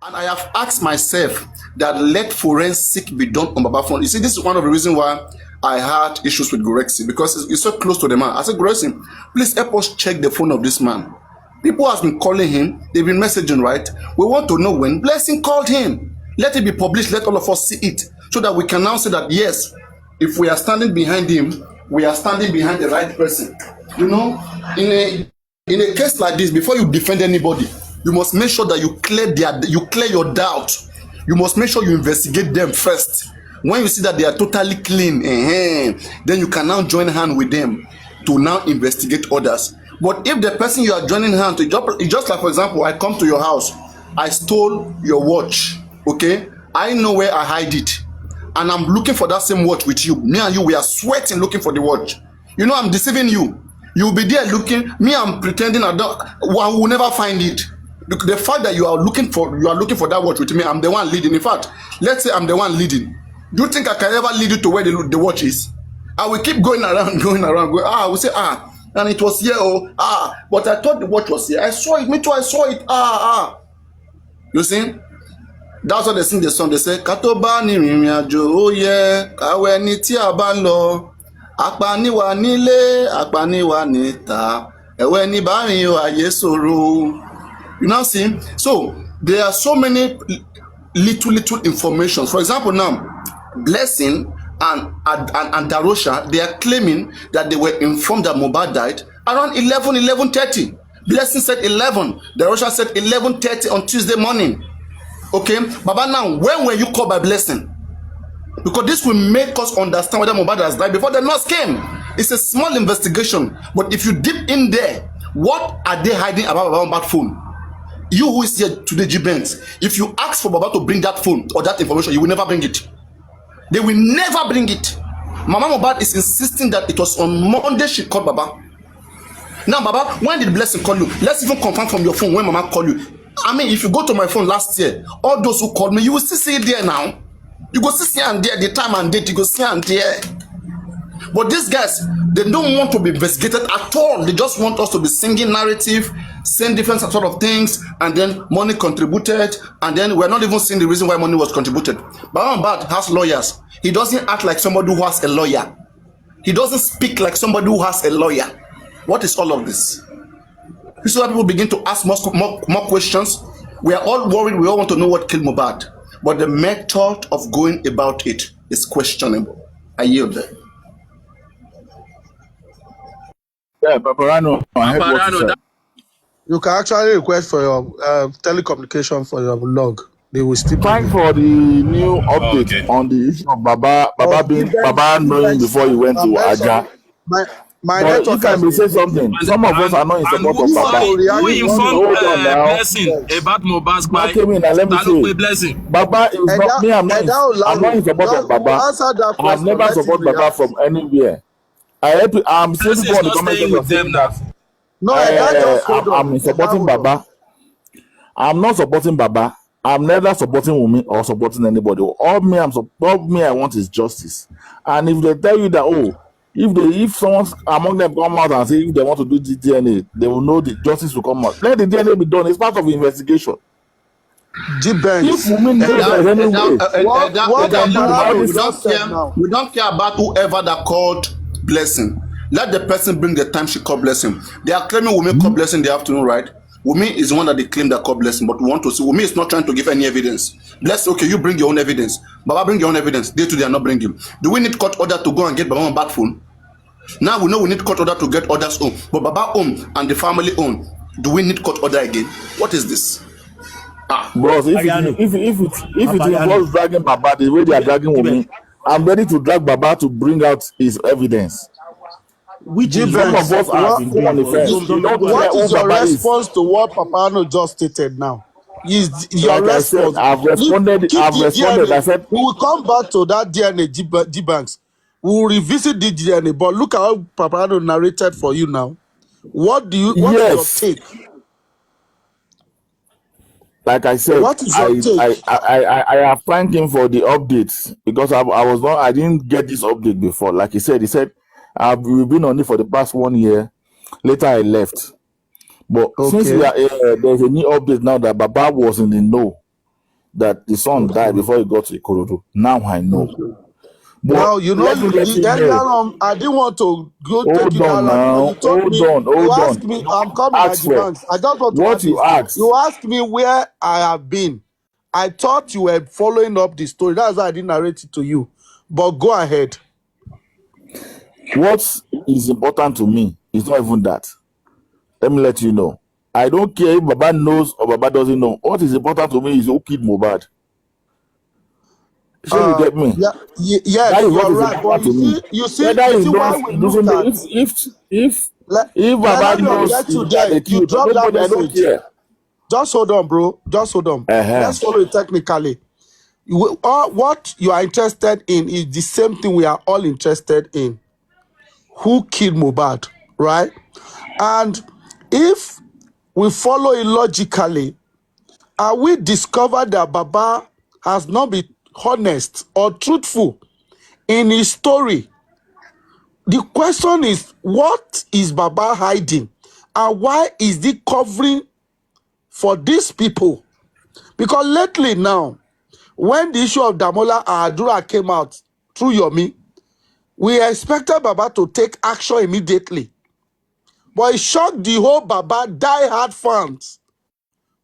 And I have asked myself that let forensic be done on Baba phone. You see, this is one of the reasons why I had issues with Gorexi, because it's so close to the man. I said, Gorexi, please help us check the phone of this man. People have been calling him, they've been messaging, right? We want to know when Blessing called him. Let it be published, let all of us see it, so that we can now say that, yes, if we are standing behind him, we are standing behind the right person. You know, in a case like this, before you defend anybody, you must make sure that you clear your doubt. You must make sure you investigate them first. When you see that they are totally clean, then you can now join hand with them to now investigate others. But if the person you are joining hand to, just like, for example, I come to your house, I stole your watch, okay? I know where I hide it, and I'm looking for that same watch with you. Me and you, we are sweating looking for the watch. You know, I'm deceiving you. You'll be there looking. Me, I'm pretending I will never find it. The fact that you are looking for that watch with me, I'm the one leading. In fact, let's say I'm the one leading. Do you think I can ever lead you to where the watch is? I will keep going around. I will say, and it was here, but I thought the watch was here. I saw it. Me too, I saw it. You see? That's what they sing the song. They say, Katoba ni rìnrìn-àjò, ó yẹ káwé ní tí a bá ń lọ. Apaniwa nílé, apaniwa níta. Ẹ̀wẹ̀ ní bá rìn o, ayé ṣòro. You now see? So, there are so many little information. For example, now, Blessing and Darosha, they are claiming that they were informed that Mohbad died around 11:30. Blessing said 11. Darosha said 11:30 on Tuesday morning. Okay? Baba, now, when were you called by Blessing? Because this will make us understand whether Mohbad has died before the nurse came. It's a small investigation. But if you dip in there, what are they hiding about Mohbad's phone? You who is here today, G-Benz, if you ask for Baba to bring that phone or that information, you will never bring it. They will never bring it. Mama Mohbad is insisting that it was on Monday she called Baba. Now, Baba, when did Blessing call you? Let's even confirm from your phone when Mama called you. I mean, if you go to my phone last year, all those who called me, you will still see it there now. You go see and there, the time and date, you go see and there. But these guys, they don't want to be investigated at all. They just want us to be singing narrative, saying different sort of things, and then money contributed, and then we're not even seeing the reason why money was contributed. But Mohbad has lawyers. He doesn't act like somebody who has a lawyer. He doesn't speak like somebody who has a lawyer. What is all of this? This is why people begin to ask more questions. We are all worried. We all want to know what killed Mohbad. But the method of going about it is questionable. I yield there. Yeah, Papariano, I heard what you said. You can actually request for your telecommunication for your log. They will still Thank for the new update on the issue of Baba knowing before he went to Aja. My but if I may say something, some of us are not in support of Baba. Who informed Blessing about Mohbad's let me say, Blessing? Baba is not me. I'm not in support of Baba. I've never supported Baba from anywhere. I'm still on the comment section saying that. No, I'm supporting Baba. I'm not supporting Baba. I'm neither supporting Wunmi or supporting anybody. All me I want is justice. And if they tell you that, if someone among them come out and say if they want to do the DNA, they will know the justice will come out. Let the DNA be done. It's part of the investigation. If Wunmi we don't care about whoever that called Blessing. Let the person bring the time she called Blessing. They are claiming Wunmi called Blessing in the afternoon, right? Wunmi is the one that they claim that called Blessing, but we want to see. Wunmi is not trying to give any evidence. Bless, okay, you bring your own evidence. Baba, bring your own evidence. They too, they are not bringing. Do we need court order to go and get Baba on back phone? Now we know we need court order to get others home. But Baba home and the family home, do we need court order again? What is this? Bros, if it involves dragging Baba the way they are dragging Wunmi, I'm ready to drag Baba to bring out his evidence. Which is some of us are in the what is your response to what Papariano just stated now? Is your response? I've responded. I said we will come back to that DNA debanks. We will revisit the DNA. But look at how Papariano narrated for you now. What is your take? Like I said, what is your take? I have thanked him for the updates because I didn't get this update before. Like he said, we've been on it for the past 1 year. Later, I left. But since there's a new update now that Baba was in the know, that the son died before he got to Ikorodu. Now I know. But Now, you know, let me let you earlier know. on, I didn't want to go take Hold you that on route. You know, now. you told me, you Hold asked on. me, You I'm coming at asked the for banks. I just want to what add you this. asked. You asked me where I have been. I thought you were following up the story. That's why I didn't narrate it to you. But go ahead. What is important to me is not even that. Let me let you know. I don't care if Baba knows or Baba doesn't know. What is important to me is who killed Mohbad. Sure, you get me? Yeah, That yes, is you what are is right. But important to me. Whether you he see why knows, we he looked doesn't know. at. If Let Baba me knows get you that there. they You killed, drop that nobody, I don't message. care. Just hold on, bro. Just hold on. Uh-huh. Let's follow it technically. What you are interested in is the same thing we are all interested in. Who killed Mohbad, right? And if we follow it logically, and we discover that Baba has not been honest or truthful in his story, the question is, what is Baba hiding? And why is he covering for these people? Because lately now, when the issue of Damola and Adura came out through Yomi, we expected Baba to take action immediately. But it shocked the whole Baba die-hard fans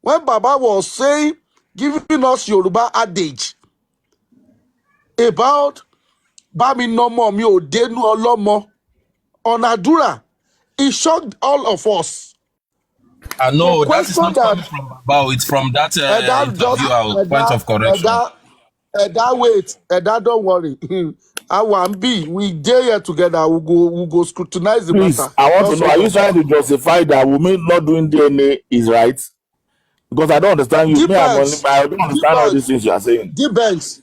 when Baba was saying, giving us Yoruba adage about Bami Nomo mi o denu olomo on Adura. It shocked all of us to No, that is question not coming that. from Baba. It's from that Just interviewer. Point of correction. wait, don't worry. I want be we dey here together. We go scrutinize the Please, matter. I want to Just know, are hold you on. trying to justify that Wumi not doing DNA is right? Because I don't understand you. Me, Depends. I don't understand all these Depends. things you are saying. Depends.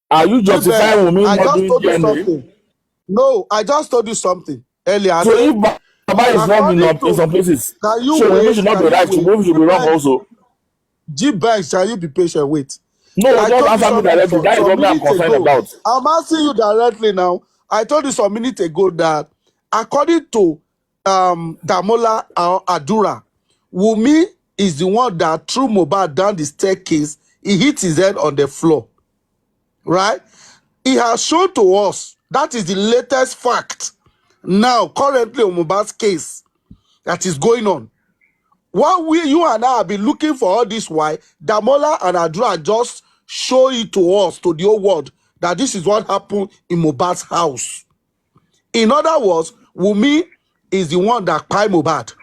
Are you justifying Depends. Wumi I not just doing told you DNA? something. No, I just told you something earlier. I So say, if Baba is wrong according in to, some places, can you so Wumi should wait? not be Can you right. So wait? Wumi should be wrong Depends. also. Banks, can you be patient? Wait. No, I just told you answer me something directly. That is some what me I'm minutes concerned ago. about. I'm asking you directly now. I told you some minutes ago that according to Damola Adura, Wumi is the one that threw Mohbad down the staircase. He hit his head on the floor. Right? He has shown to us that is the latest fact now, currently on Mohbad's case that is going on. What you and I have been looking for all this while, Damola and Adura just show it to us, to the whole world, that this is what happened in Mohbad's house. In other words, Wumi is the one that kpai Mohbad.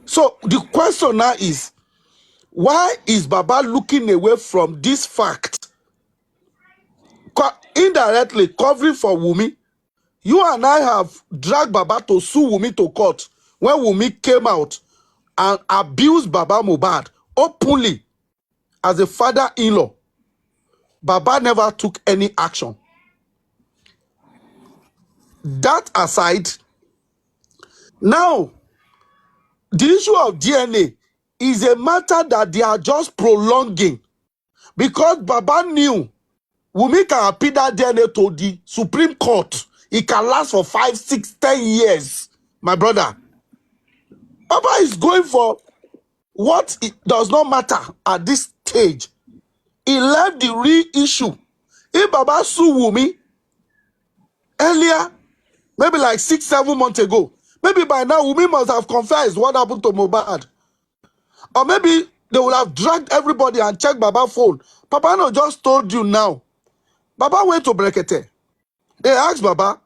So the question now is, why is Baba looking away from this fact? Indirectly covering for Wumi. You and I have dragged Baba to sue Wumi to court when Wumi came out and abused Baba Mohbad openly as a father-in-law. Baba never took any action. That aside, now the issue of DNA is a matter that they are just prolonging because Baba knew Wumi can appeal that DNA to the Supreme Court. It can last for 5, 6, 10 years, my brother. Baba is going for what it does not matter at this stage. He left the real issue. If Baba sue Wumi earlier, maybe like 6, 7 months ago, maybe by now Wumi must have confessed what happened to Mohbad. Or maybe they would have dragged everybody and checked Baba's phone. Papariano just told you now. Baba went to Brekete. They asked Baba,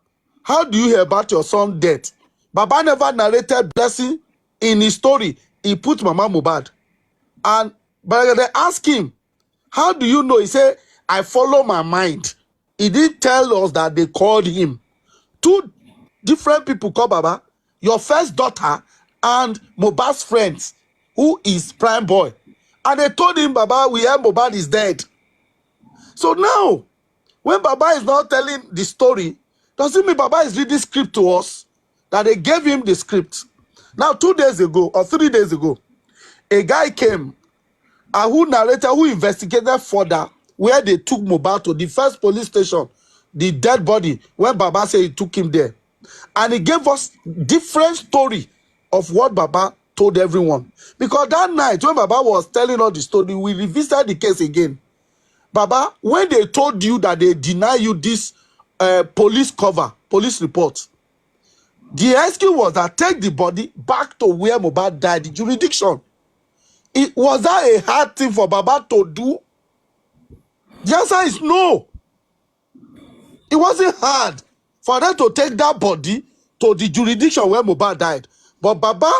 how do you hear about your son's death? Baba never narrated blessing in his story. He put Mama Mohbad. And Brekete asked him, how do you know? He said, I follow my mind. He didn't tell us that they called him. Two different people called Baba. Your first daughter and Mohbad's friends, who is Prime Boy. And they told him, Baba, we heard Mohbad is dead. So now, when Baba is now telling the story, does it mean Baba is reading script to us? That they gave him the script. Now, 2 days ago or 3 days ago, a guy came and who investigated further where they took Mohbad to the first police station, the dead body, when Baba said he took him there. And he gave us different story of what Baba told everyone. Because that night when Baba was telling us the story, we revisited the case again. Baba, when they told you that they deny you this police report, the excuse was that take the body back to where Mohbad died, the jurisdiction. Was that a hard thing for Baba to do? The answer is no. It wasn't hard for them to take that body to the jurisdiction where Mohbad died. But Baba,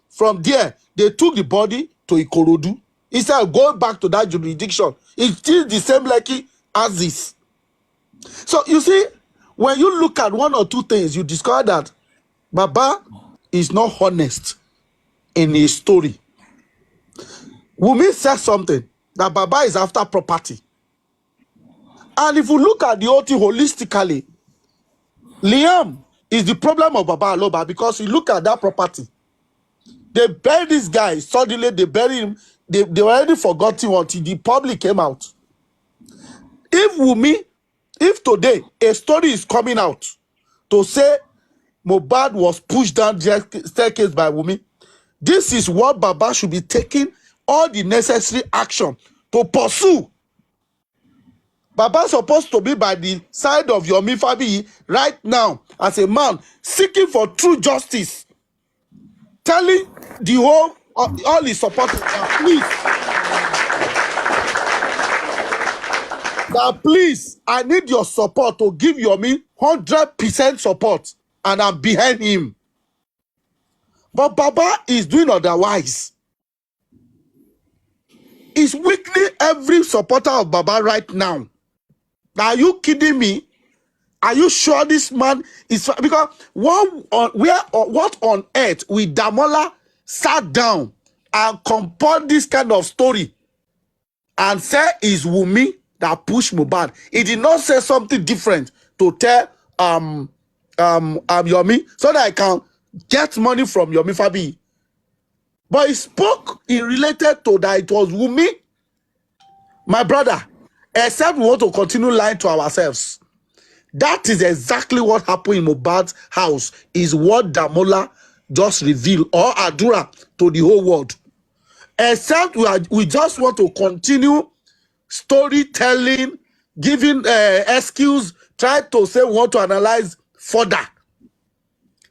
from there, they took the body to Ikorodu. Instead of going back to that jurisdiction, it's still the same Lekki as this. So you see, when you look at one or two things, you discover that Baba is not honest in his story. Wunmi said something that Baba is after property. And if you look at the whole thing holistically, Liam is the problem of Baba Aloba, because you look at that property. They buried this guy, suddenly they buried him. They already forgot him until the public came out. If today a story is coming out to say Mohbad was pushed down the staircase by Wunmi, this is what Baba should be taking all the necessary action to pursue. Baba supposed to be by the side of Yomi Fabiyi right now as a man seeking for true justice, telling the whole all his supporters that please, I need your support to give Yomi 100% support, and I'm behind him. But Baba is doing otherwise. He's weakening every supporter of Baba right now. Are you kidding me? Are you sure this man is... Because what on earth will Damola sat down and compiled this kind of story and say it's Wunmi that pushed Mohbad? He did not say something different to tell Yomi so that I can get money from Yomi Fabiyi. But he spoke in related to that it was Wunmi. My brother, except we want to continue lying to ourselves. That is exactly what happened in Mohbad's house, is what Damola just revealed, or Adura, to the whole world. Except we just want to continue storytelling, giving excuse, try to say we want to analyze further.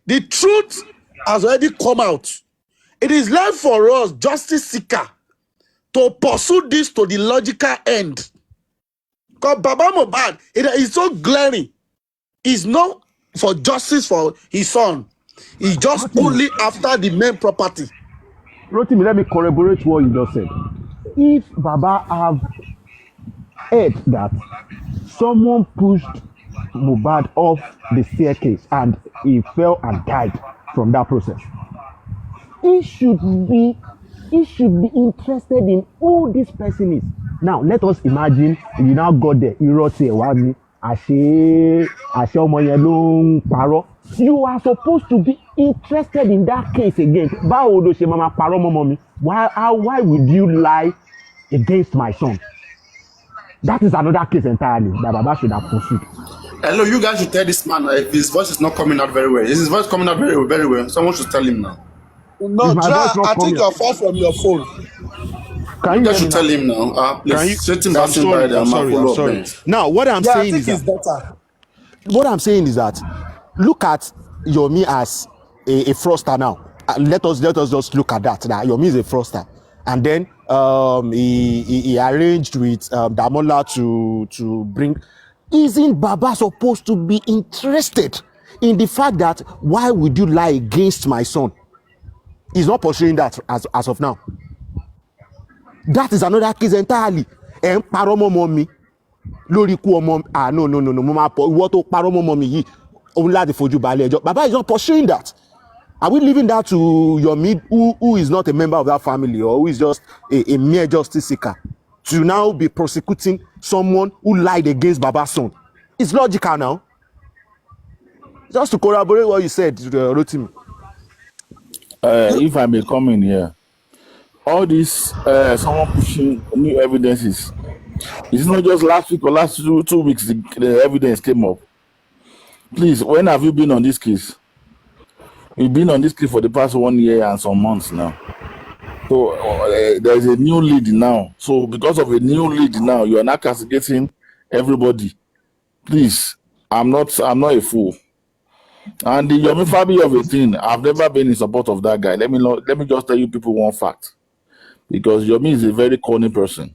The truth has already come out. It is left for us, justice seeker, to pursue this to the logical end. Because Baba Mohbad, it is so glaring. He's not for justice for his son. He's just only after the main property. Rotimi, let me corroborate what you just said. If Baba have heard that someone pushed Mohbad off the staircase and he fell and died from that process, he should be interested in who this person is. Now let us imagine you now got there, you are supposed to be interested in that case again. Why would you lie against my son? That is another case entirely that Baba should have pursued. Hello, you guys should tell this man if his voice is not coming out very well. Is his voice coming out very, very well? Someone should tell him now. No, I think you're far from your phone. You guys should tell him now. Please, I'm sorry. Now, what I'm saying is better. What I'm saying is that look at Yomi as a fraudster now. Let us just look at that. That Yomi is a fraudster, and then he arranged with Damola to bring. Isn't Baba supposed to be interested in the fact that why would you lie against my son? He's not pursuing that as of now. That is another case entirely. Mommy. No. Baba is not pursuing that. Are we leaving that to Yomi, who is not a member of that family, or who is just a mere justice seeker, to now be prosecuting someone who lied against Baba's son? It's logical now. Just to corroborate what you said, Rotimi. If I may come in here, all this someone pushing new evidences. It's not just last week or last two weeks the evidence came up. Please, when have you been on this case? We've been on this clip for the past 1 year and some months now. So there's a new lead now. So because of a new lead now, you are not castigating everybody. Please, I'm not a fool. And the Yomi Fabi of a thing, I've never been in support of that guy. Let me just tell you people one fact. Because Yomi is a very corny person.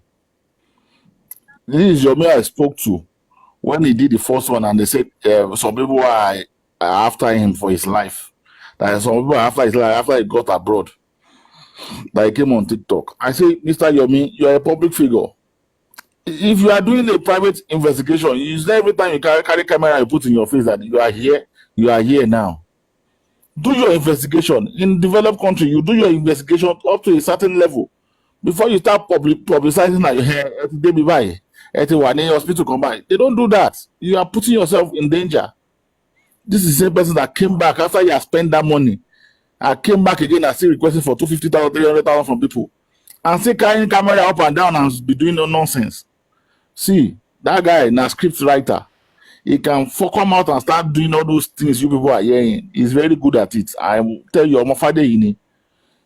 This is Yomi I spoke to when he did the first one, and they said some people are after him for his life. That some people are after his life after he got abroad. That he came on TikTok. I say, Mr. Yomi, you are a public figure. If you are doing a private investigation, you say every time you carry camera, you put in your face that you are here now. Do your investigation. In developed country, you do your investigation up to a certain level before you start publicizing that they be by hospital come by. They don't do that. You are putting yourself in danger. This is the same person that came back after you have spent that money. I came back again and still requesting for 250,000, 300,000 from people, and still carrying camera up and down and be doing no nonsense. See, that guy, na script writer. He can come out and start doing all those things you people are hearing. He's very good at it. I tell you, Mohbad,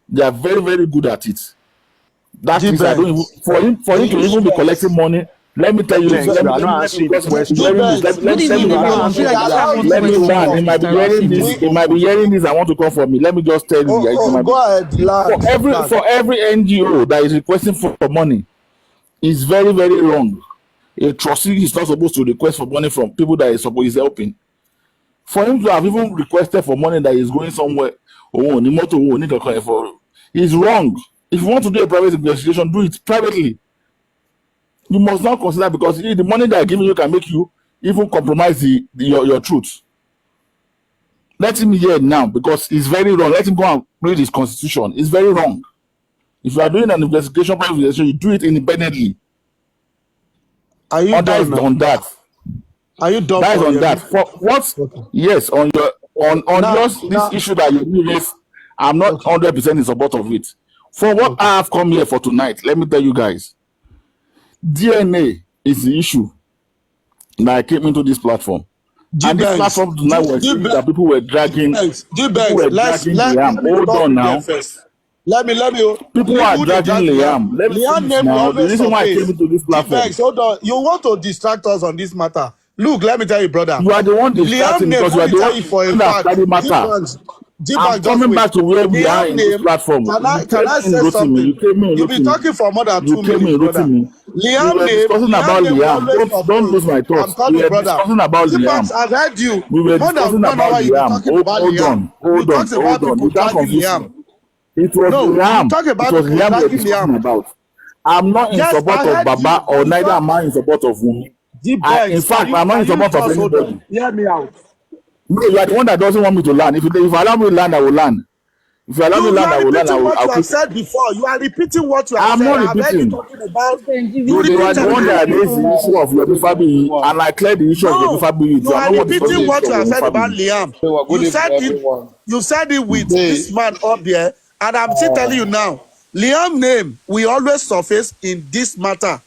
they are very, very good at it. That is, I don't even, for him to even be collecting money. Let me tell you, let me land. He might be hearing this. He might be hearing this. I want to call for me. Let me just tell you. Go ahead, for every NGO that is requesting for money, is very, very wrong. A trustee is not supposed to request for money from people that is helping. For him to have even requested for money that is going somewhere, is wrong. If you want to do a private investigation, do it privately. You must not consider, because the money they are giving you can make you even compromise your truth. Let him hear it now, because it's very wrong. Let him go and read his constitution. It's very wrong. If you are doing an investigation, private investigation, you do it independently. Are you done now? On that? Are you done? That is on that. For what? Okay. Yes, on this issue that you raised, I'm not 100% in support of it. For what I have come here for tonight, let me tell you guys, DNA is the issue that I came into this platform. And this platform tonight was that people were dragging. Hold on now. Let me. People are dragging Liam. The reason why I came into this platform. Hold on. You want to distract us on this matter? Look, let me tell you, brother. You are the one distracting because you are the one that study matter. I'm coming back to where we are in this platform. Can I say something? You've been talking for more than 2 minutes, brother. Liam, we were discussing about Liam. Don't lose my thoughts. We were discussing about Liam. I heard you. We were discussing about Liam. Hold on. You can't confuse me. It was Liam. It was Liam we were discussing about. I'm not in support of Baba, or neither am I in support of Wumi. In fact, I'm not in support of anybody. Hear me out. No, you are the one that doesn't want me to learn. If you allow me to learn, I will learn. If you allow me to learn, I will learn. You have said before. You are repeating what you have said. I'm not repeating. You are the one that raised the issue of Yomi Fabi, and I cleared the issue of Yomi Fabi. You are repeating what you have said about Liam. You said it with this man up there, and I'm still telling you now. Liam's name will always surface in this matter.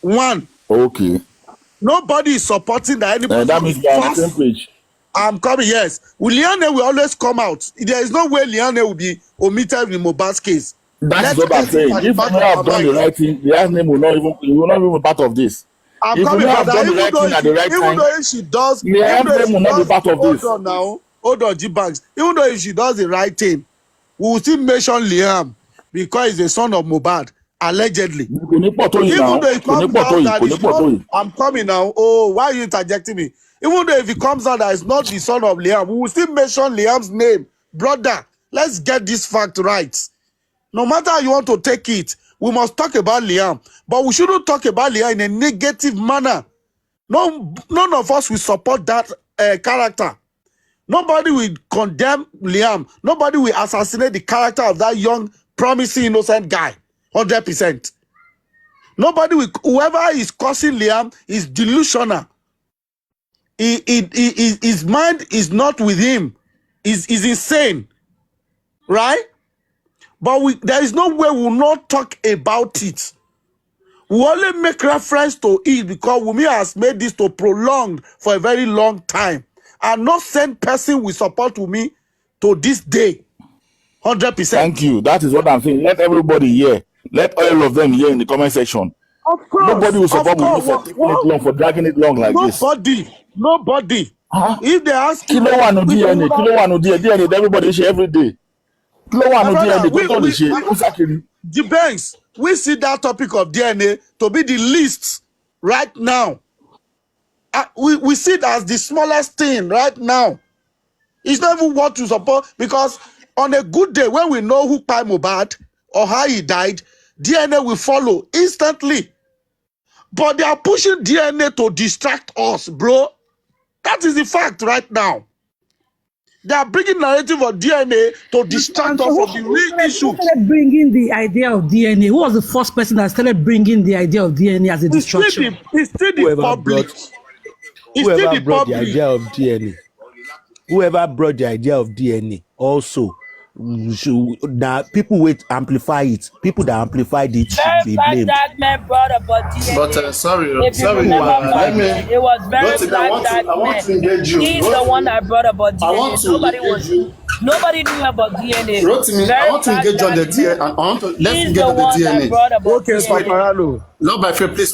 One. Okay. Nobody is supporting that anybody. That means you are on the same page. I'm coming, yes. Liane will always come out. There is no way Liane will be omitted in Mohbad's case. That's what I'm saying. If you have done the right thing, Liane's name will not even be part of this. I'm coming, have done the right thing at the right time, even though if she does, Liane's name will not be part of this. Hold on now. Hold on, G-Banks. Even though if she does the right thing, we will still mention Liam because he's the son of Mohbad. Allegedly. Even though it comes out that it's not, I'm coming now. Oh, why are you interjecting me? Even though if it comes out that it's not the son of Liam, we will still mention Liam's name. Brother, let's get this fact right. No matter how you want to take it, we must talk about Liam. But we shouldn't talk about Liam in a negative manner. None of us will support that character. Nobody will condemn Liam. Nobody will assassinate the character of that young, promising, innocent guy. 100%. Nobody will, whoever is causing Liam is delusional. His mind is not with him. Is insane. Right? But there is no way we will not talk about it. We only make reference to it because Wumi has made this to prolong for a very long time. And not same person will support Wumi to this day, 100%. Thank you. That is what I'm saying. Let everybody hear. Let all of them hear in the comment section. Of course, Nobody will support me for what, taking it long, for dragging it long like this. Nobody. Huh? If they ask Kilo one no DNA, kilo one no DNA, everybody share every day. Kilo one no DNA, go to share. Depends. We see that topic of DNA to be the least right now. We see it as the smallest thing right now. It's not even what to support, because on a good day when we know who killed Mohbad or how he died, DNA will follow instantly. But they are pushing DNA to distract us, bro. That is the fact right now. They are bringing narrative of DNA to distract us from the real issue. Who started bringing the idea of DNA? Who was the first person that started bringing the idea of DNA as a distraction? It's still the public. Whoever brought the idea of DNA. Whoever brought the idea of DNA also. Now people will amplify it. People that amplified it should be blamed. That man brought about DNA. But sorry, if you remember let me. it was very black that man. He's the one that brought about DNA. Nobody knew about DNA. Rotimi, I want to engage on the DNA. Let's engage on the DNA. Okay, Papariano. Lord by faith, please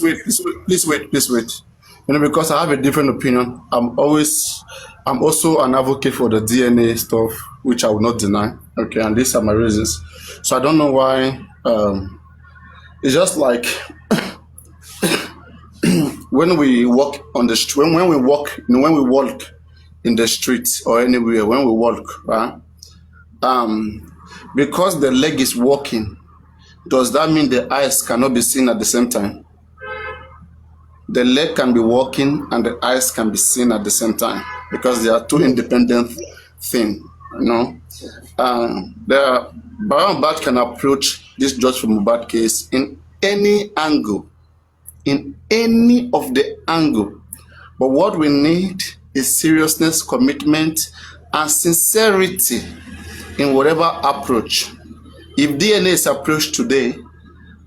wait. You know, because I have a different opinion. I'm also an advocate for the DNA stuff, which I will not deny. Okay, and these are my reasons. So I don't know why. It's just like when we walk on the street, when we walk in the streets or anywhere, when we walk, right? Because the leg is walking, does that mean the eyes cannot be seen at the same time? The leg can be walking and the eyes can be seen at the same time, because they are two independent things, you know. Mohbad can approach this judge for Mohbad case in any angle, in any of the angle. But what we need is seriousness, commitment, and sincerity in whatever approach. If DNA is approached today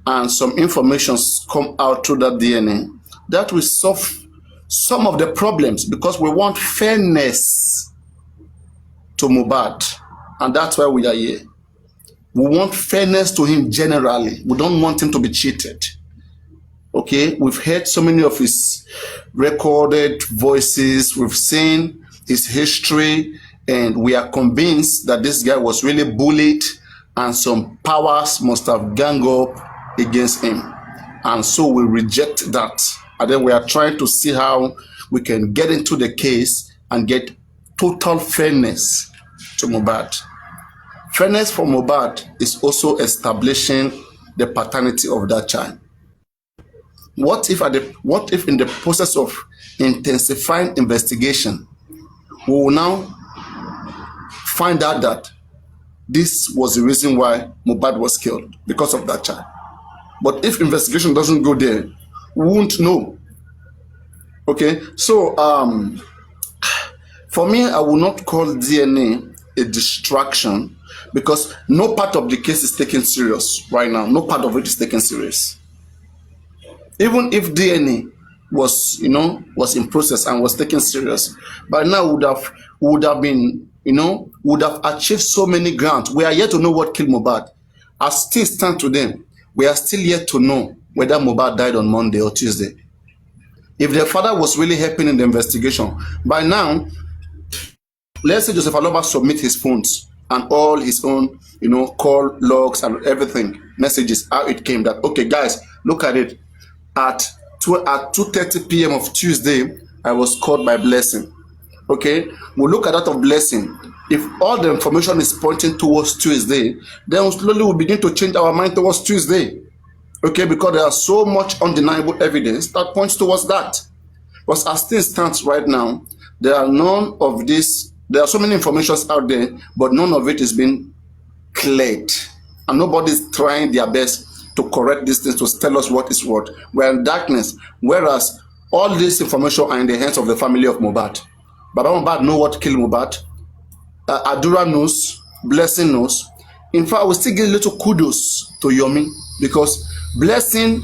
and some information come out through that DNA, that will solve some of the problems, because we want fairness to Mohbad, and that's why we are here. We want fairness to him generally. We don't want him to be cheated. Okay, we've heard so many of his recorded voices, we've seen his history, and we are convinced that this guy was really bullied and some powers must have ganged up against him. And so we reject that. And then we are trying to see how we can get into the case and get total fairness to Mohbad. Fairness for Mohbad is also establishing the paternity of that child. What if in the process of intensifying investigation, we will now find out that this was the reason why Mohbad was killed, because of that child? But if investigation doesn't go there, we won't know. Okay, so for me, I will not call DNA a distraction, because no part of the case is taken serious right now. No part of it is taken serious. Even if DNA was in process and was taken serious, by now would have been, would have achieved so many grounds. We are yet to know what killed Mohbad. As things stand today, we are still yet to know whether Mohbad died on Monday or Tuesday. If the father was really helping in the investigation, by now, let's say Joseph Aloba submit his phones and all his own, call logs and everything, messages, how it came that, okay, guys, look at it. At 2:30 p.m. of Tuesday, I was called by Blessing. Okay, we'll look at that of Blessing. If all the information is pointing towards Tuesday, then slowly we'll begin to change our mind towards Tuesday. Okay, because there are so much undeniable evidence that points towards that. But as things stand right now, there are none of this. There are so many informations out there, but none of it is being cleared, and nobody's trying their best to correct these things, to tell us what is what. We're in darkness, whereas all this information are in the hands of the family of Mohbad. Baba Mohbad know what killed Mohbad. Adura knows, Blessing knows. In fact, we still give a little kudos to Yomi, because Blessing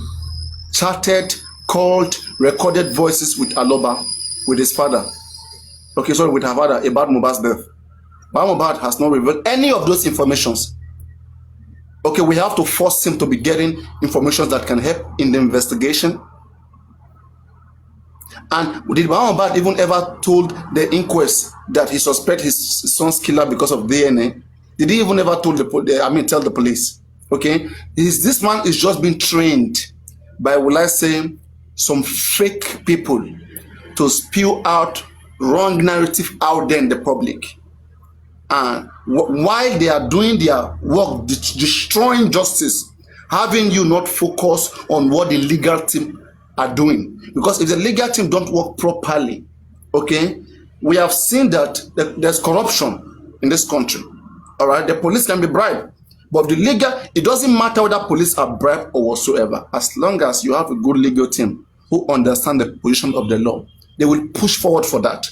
chatted, called, recorded voices with Aloba, with his father. Okay, sorry, with her father, about Mohbad's death. Mohbad has not revealed any of those informations. Okay, we have to force him to be getting information that can help in the investigation. And did Mohbad even ever told the inquest that he suspects his son's killer because of DNA? Did he even ever told tell the police? Okay, this man is just being trained by, will I say, some fake people to spew out wrong narrative out there in the public. And while they are doing their work, destroying justice, having you not focus on what the legal team are doing. Because if the legal team don't work properly, okay, we have seen that there's corruption in this country. All right, the police can be bribed, but the legal, it doesn't matter whether police are bribed or whatsoever. As long as you have a good legal team who understand the position of the law, they will push forward for that.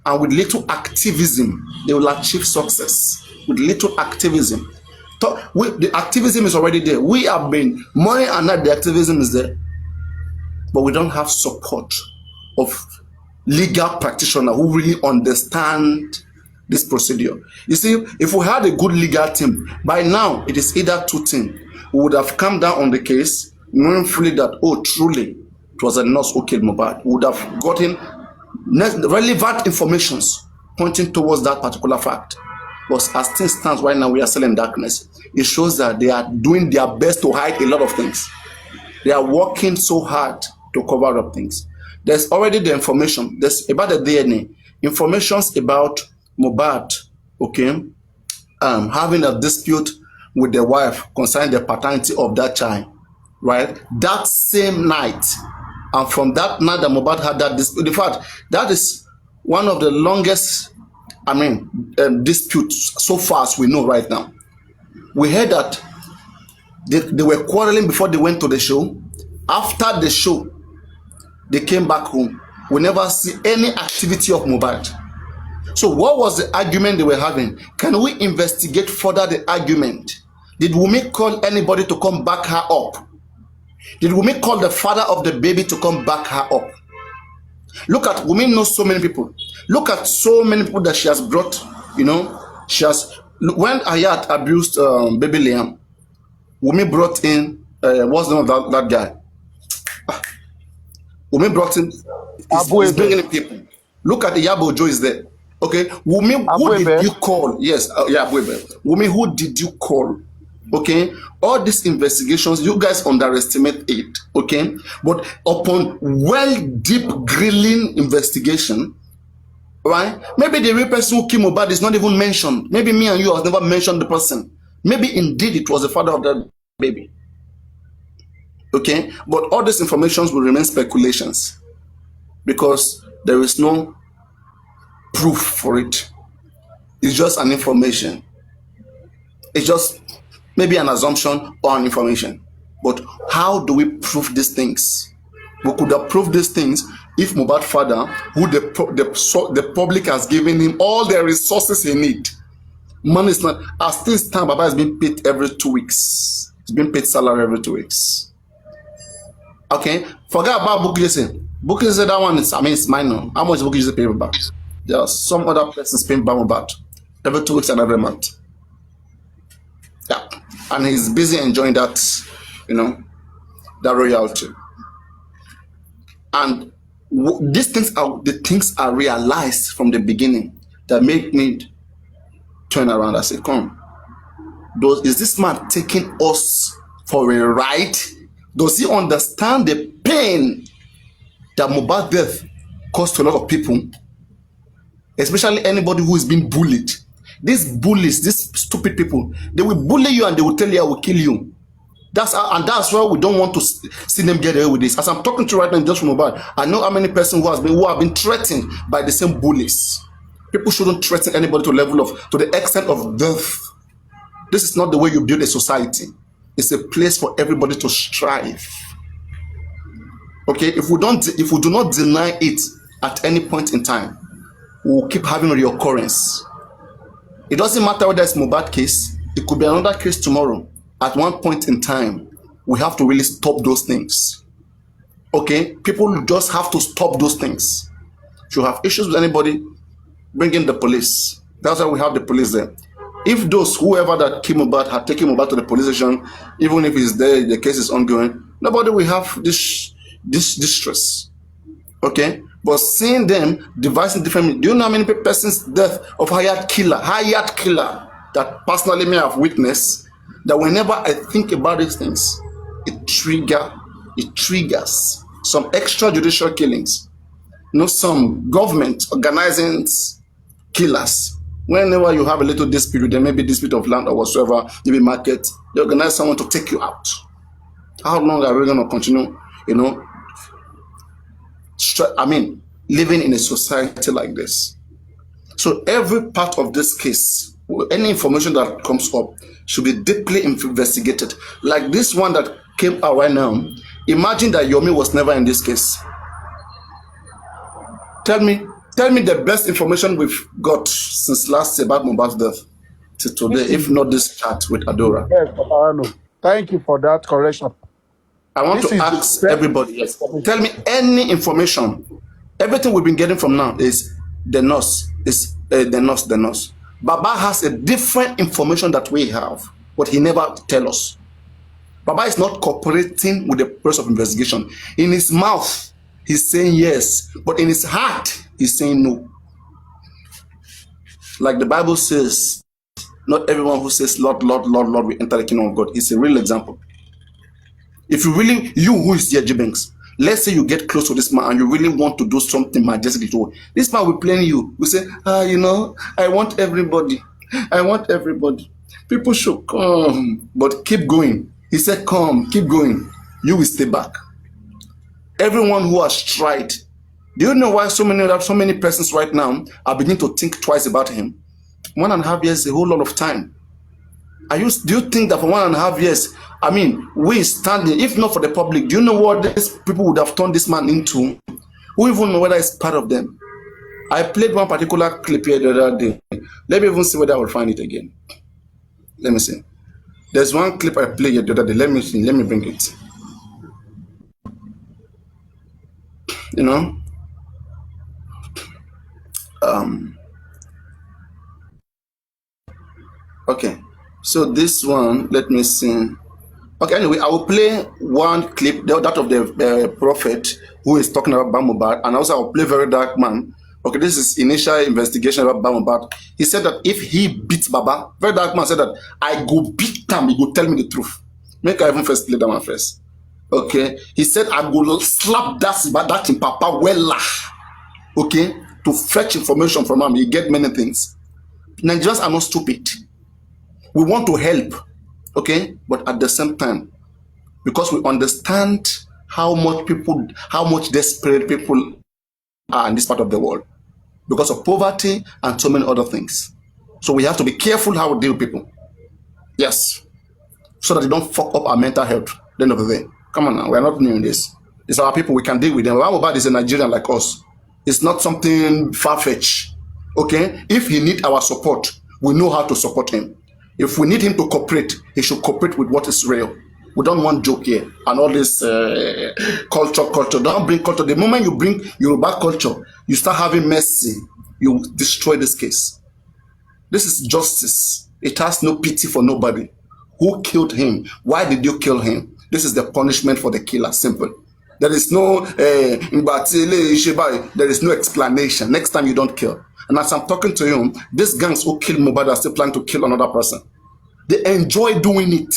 And with little activism, they will achieve success. With little activism. The activism is already there. We have been morning and night, the activism is there. But we don't have support of legal practitioners who really understand this procedure. You see, if we had a good legal team, by now it is either two things. We would have come down on the case, knowing fully that, oh, truly, it was a nurse who killed Mohbad. We would have gotten relevant informations pointing towards that particular fact. But as things stand right now, we are still in darkness. It shows that they are doing their best to hide a lot of things. They are working so hard to cover up things. There's already the information. There's about the DNA. Informations about Mohbad, okay, having a dispute with the wife concerning the paternity of that child, right? That same night, and from that night that Mohbad had that dispute, in fact, that is one of the longest, disputes so far as we know right now. We heard that they were quarreling before they went to the show. After the show, they came back home. We never see any activity of Mohbad. So what was the argument they were having? Can we investigate further the argument? Did Wunmi call anybody to come back her up? Did Wunmi call the father of the baby to come back her up? Look at, Wunmi knows so many people. Look at so many people that she has brought, she has, when Ayat abused baby Liam, Wunmi brought in, what's the name of that guy? Wunmi brought in, is bringing in people. Look at the Yabo Joe is there. Okay, Wunmi, who did you call? Yes, Wunmi, who did you call? Okay, all these investigations, you guys underestimate it. Okay, but upon deep grilling investigation, right? Maybe the real person who killed Mohbad is not even mentioned. Maybe me and you have never mentioned the person. Maybe indeed it was the father of that baby. Okay, but all these informations will remain speculations because there is no proof for it. It's just an information. It's just maybe an assumption or an information. But how do we prove these things? We could have proved these things if Mohbad's father, who the public has given him all the resources he needs. Money is not, as things stand, Baba is being paid every 2 weeks. He's being paid salary every 2 weeks. Okay, forget about Bukisi. Bukisi, that one is, it's minor. How much Bukisi pay back? There are some other persons paying Mohbad every 2 weeks and every month. Yeah, and he's busy enjoying that, that royalty. And these things are realized from the beginning that make me turn around and say, come, is this man taking us for a ride? Does he understand the pain that Mohbad's death caused to a lot of people, especially anybody who is being bullied? These bullies, these stupid people, they will bully you and they will tell you, I will kill you. That's why we don't want to see them get away with this. As I'm talking to you right now, just from Mohbad, I know how many persons who have been threatened by the same bullies. People shouldn't threaten anybody to the extent of death. This is not the way you build a society. It's a place for everybody to strive. Okay, if we do not deny it at any point in time, we will keep having reoccurrence. It doesn't matter whether it's Mohbad case, it could be another case tomorrow. At one point in time, we have to really stop those things. Okay, people just have to stop those things. If you have issues with anybody, bring in the police. That's why we have the police there. If whoever that came about had taken Mohbad to the police station, even if he's there, the case is ongoing, nobody will have this distress. Okay? But seeing them devising different, do you know how many persons death of hired killer that personally may have witnessed, that whenever I think about these things, it triggers some extrajudicial killings. Some government organizing killers. Whenever you have a little dispute, there may be dispute of land or whatsoever, maybe market, they organize someone to take you out. How long are we going to continue, living in a society like this? So every part of this case, any information that comes up should be deeply investigated. Like this one that came out right now, imagine that Yomi was never in this case. Tell me the best information we've got since last about Mohbad's death to today, if not this chat with Adora. Yes, Papariano. Thank you for that correction. I want to ask everybody, yes, tell me any information. Everything we've been getting from now is the nurse. The nurse. Baba has a different information that we have, but he never tell us. Baba is not cooperating with the process of investigation. In his mouth, he's saying yes, but in his heart, he's saying no. Like the Bible says, not everyone who says, Lord, Lord, Lord, Lord, will enter the kingdom of God. It's a real example. If you really, you who is here, Jibanks, let's say you get close to this man and you really want to do something majestic to this man will playing you. We say, I want everybody. I want everybody. People should come, but keep going. He said, come, keep going. You will stay back. Everyone who has tried. Do you know why so many persons right now are beginning to think twice about him? 1.5 years is a whole lot of time. Do you think that for 1.5 years, we standing, if not for the public, do you know what these people would have turned this man into? Who even know whether it's part of them? I played one particular clip here the other day. Let me even see whether I will find it again. Let me see. There's one clip I played the other day. Let me bring it. Okay. So this one, let me see. Okay, anyway, I will play one clip, that of the prophet who is talking about Mohbad, and also I will play Very Dark Man. Okay, this is initial investigation about Mohbad. He said that if he beats Baba, Very Dark Man said that I go beat him, he go tell me the truth. Make I even first play that one first. Okay, he said I go slap that in Papa well. Okay, to fetch information from him. He get many things. Nigerians are not stupid. We want to help, okay? But at the same time, because we understand how much desperate people are in this part of the world because of poverty and so many other things. So we have to be careful how we deal with people. Yes. So that they don't fuck up our mental health at the end of the day. Come on now, we're not new in this. It's our people, we can deal with them. Mohbad is a Nigerian like us. It's not something far-fetched, okay? If he needs our support, we know how to support him. If we need him to cooperate, he should cooperate with what is real. We don't want joke here and all this culture. Don't bring culture. The moment you bring Yoruba culture, you start having mercy. You destroy this case. This is justice. It has no pity for nobody. Who killed him? Why did you kill him? This is the punishment for the killer. Simple. There is no there is no explanation. Next time you don't kill. And as I'm talking to you, these gangs who killed Mohbad are still planning to kill another person. They enjoy doing it.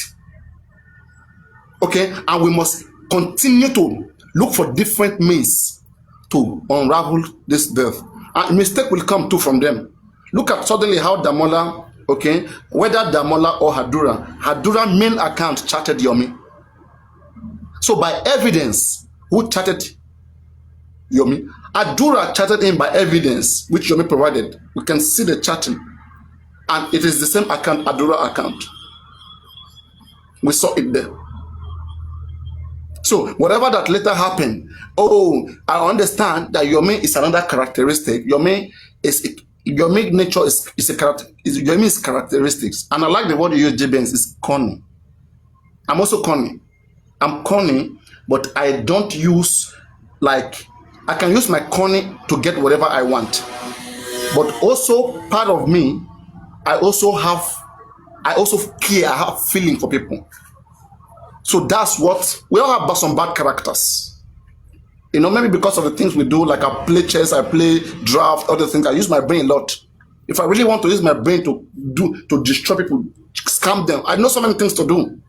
Okay? And we must continue to look for different means to unravel this death. And a mistake will come too from them. Look at suddenly how Damola, okay, whether Damola or Hadura main account chatted Yomi. So by evidence, who chatted Yomi? Adura chatted him by evidence, which Yomi provided. We can see the chatting. And it is the same account, Adura account. We saw it there. So whatever that later happened, I understand that Yomi is another characteristic. Yomi nature is a character. Yomi's characteristics. And I like the word you use, Jabens, is corny. I'm also corny. I'm corny, but I don't use, I can use my corny to get whatever I want. But also part of me, I also care, I have feeling for people. So that's what we all have some bad characters. You know, maybe because of the things we do, like I play chess, I play draft, other things. I use my brain a lot. If I really want to use my brain to destroy people, scam them, I know so many things to do.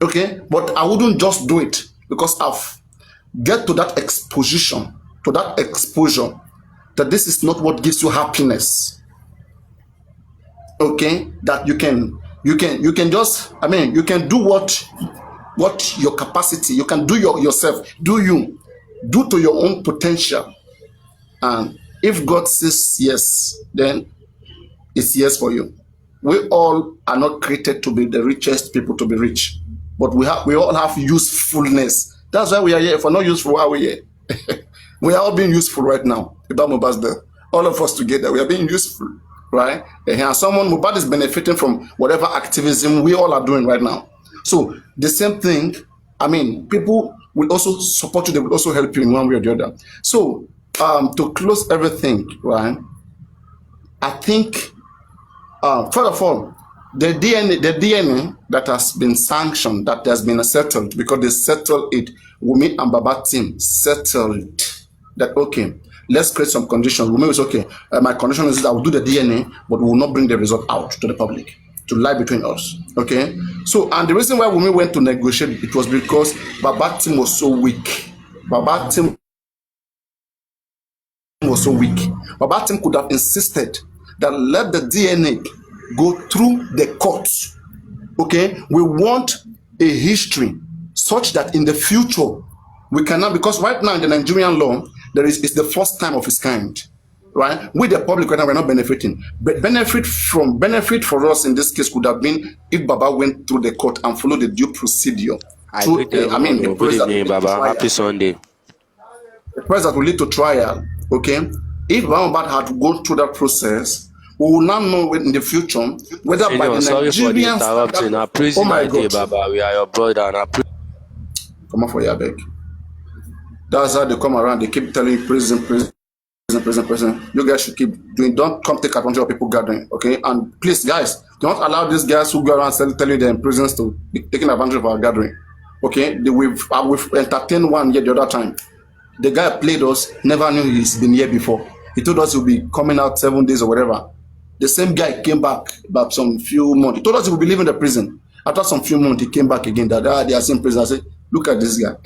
Okay, but I wouldn't just do it because I've get to that exposure, that this is not what gives you happiness. Okay, that you can just, I mean, you can do what your capacity, you can do yourself, do to your own potential. And if God says yes, then it's yes for you. We all are not created to be the richest people to be rich, but we all have usefulness. That's why we are here. If we're not useful, why are we here? We are all being useful right now. Mohbad's there. All of us together, we are being useful, right? And Mohbad is benefiting from whatever activism we all are doing right now. So the same thing, I mean, people will also support you. They will also help you in one way or the other. So to close everything, right? I think, first of all, the DNA that has been sanctioned, that has been settled, because they settled it, Wunmi and Baba team settled that, okay, let's create some conditions. Wunmi was okay. My condition is that I will do the DNA, but we will not bring the result out to the public, to lie between us. Okay. So, and the reason why Wunmi went to negotiate it was because Baba team was so weak. Baba team could have insisted that let the DNA go through the courts. Okay, we want a history such that in the future we cannot, because right now in the Nigerian law it's the first time of its kind, right? With the public right now, we're not benefiting. But benefit for us in this case could have been if Baba went through the court and followed the due procedure. The good evening, Baba. Happy Sunday. The process that will lead to trial. Okay, if Mohbad had gone through that process, we will now know in the future whether by the sorry for the interrupting. I praise you, my day, Baba. We are your brother, and I praise. Come on for your beg. That's how they come around. They keep telling you prison. You guys should keep doing. Don't come take advantage of people gathering. Okay, and please, guys, don't allow these guys who go around tell you they're in prisons to be taking advantage of our gathering. Okay, we've entertained one yet the other time. The guy played us, never knew he's been here before. He told us he'll be coming out 7 days or whatever. The same guy came back about some few months. He told us he would be leaving the prison. After some few months, he came back again. That they are in prison. I said, look at this guy.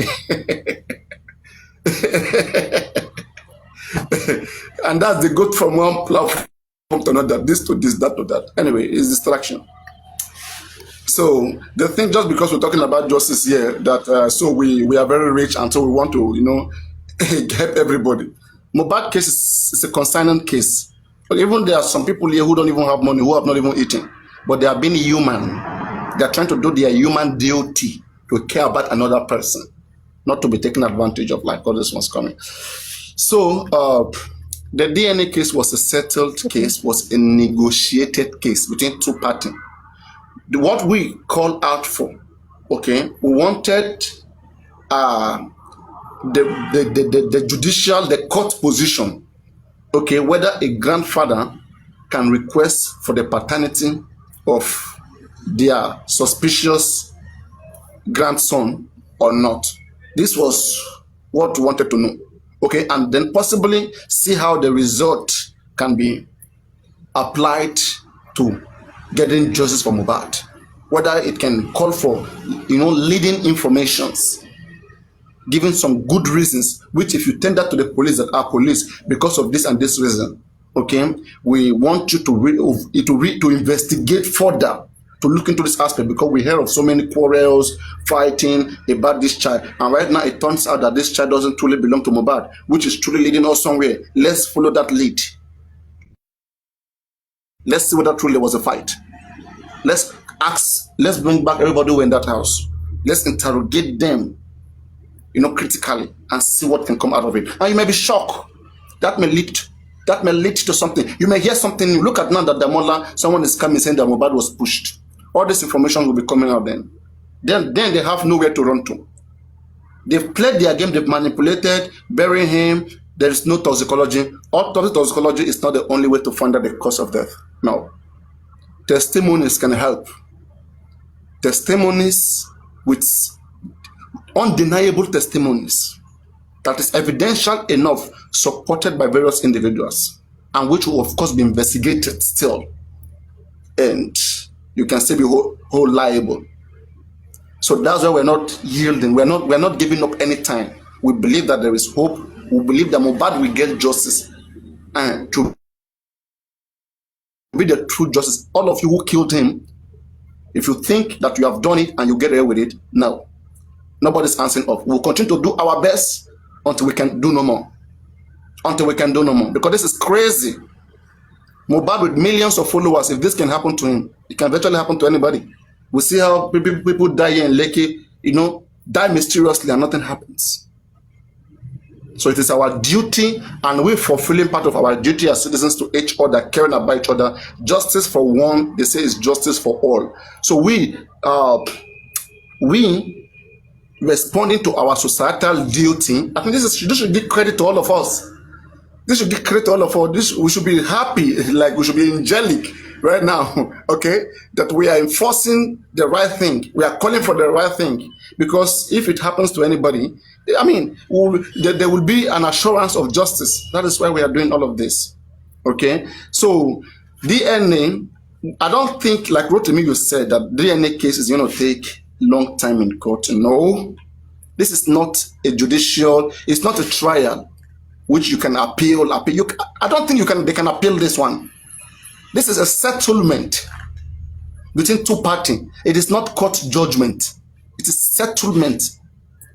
And that's the good from one platform to another. This to this, that to that. Anyway, it's distraction. So the thing, just because we're talking about justice here, that so we are very rich and so we want to, help everybody. Mohbad case is a consignment case. But even there are some people here who don't even have money, who have not even eaten, but they are being human. They are trying to do their human duty to care about another person, not to be taken advantage of like all this one's coming. So the DNA case was a settled case, was a negotiated case between two parties. What we call out for, okay, we wanted the judicial, the court position, okay, whether a grandfather can request for the paternity of their suspicious grandson or not. This was what we wanted to know, okay, and then possibly see how the result can be applied to getting justice for Mohbad, whether it can call for, leading informations, giving some good reasons, which if you tender to the police that are police because of this and this reason, okay, we want you to investigate further, to look into this aspect, because we hear of so many quarrels, fighting about this child, and right now it turns out that this child doesn't truly belong to Mohbad, which is truly leading us somewhere. Let's follow that lead. Let's see whether truly was a fight. Let's bring back everybody who were in that house. Let's interrogate them, critically, and see what can come out of it. And you may be shocked. That may lead to something. You may hear something. Look at now that the Mola, someone is coming saying that Mohbad was pushed. All this information will be coming out then. Then they have nowhere to run to. They've played their game. They've manipulated, burying him. there is no toxicology. Autopsy toxicology is not the only way to find out the cause of death. No. Testimonies can help. Testimonies with undeniable testimonies that is evidential enough, supported by various individuals, and which will of course be investigated still, and you can still be hold liable. So that's why we're not yielding. We're not giving up any time. We believe that there is hope. We believe that Mohbad will get justice, and to be the true justice. All of you who killed him, if you think that you have done it and you get away with it, no. Nobody's answering up. We'll continue to do our best until we can do no more. Until we can do no more. Because this is crazy. Mohbad with millions of followers, if this can happen to him, it can virtually happen to anybody. We see how people die here in Lekki, die mysteriously and nothing happens. So it is our duty, and we're fulfilling part of our duty as citizens to each other, caring about each other. Justice for one, they say, is justice for all. So we responding to our societal duty, I think this should give credit to all of us. This should give credit to all of us. We should be happy, like we should be angelic right now, okay? That we are enforcing the right thing. We are calling for the right thing. Because if it happens to anybody, I mean, there will be an assurance of justice. That is why we are doing all of this, okay? So DNA, I don't think, like Rotimi, you said, that DNA case is going to take long time in court. No, this is not a judicial, it's not a trial which you can appeal. I don't think they can appeal this one. This is a settlement between two parties. It is not court judgment. It is settlement.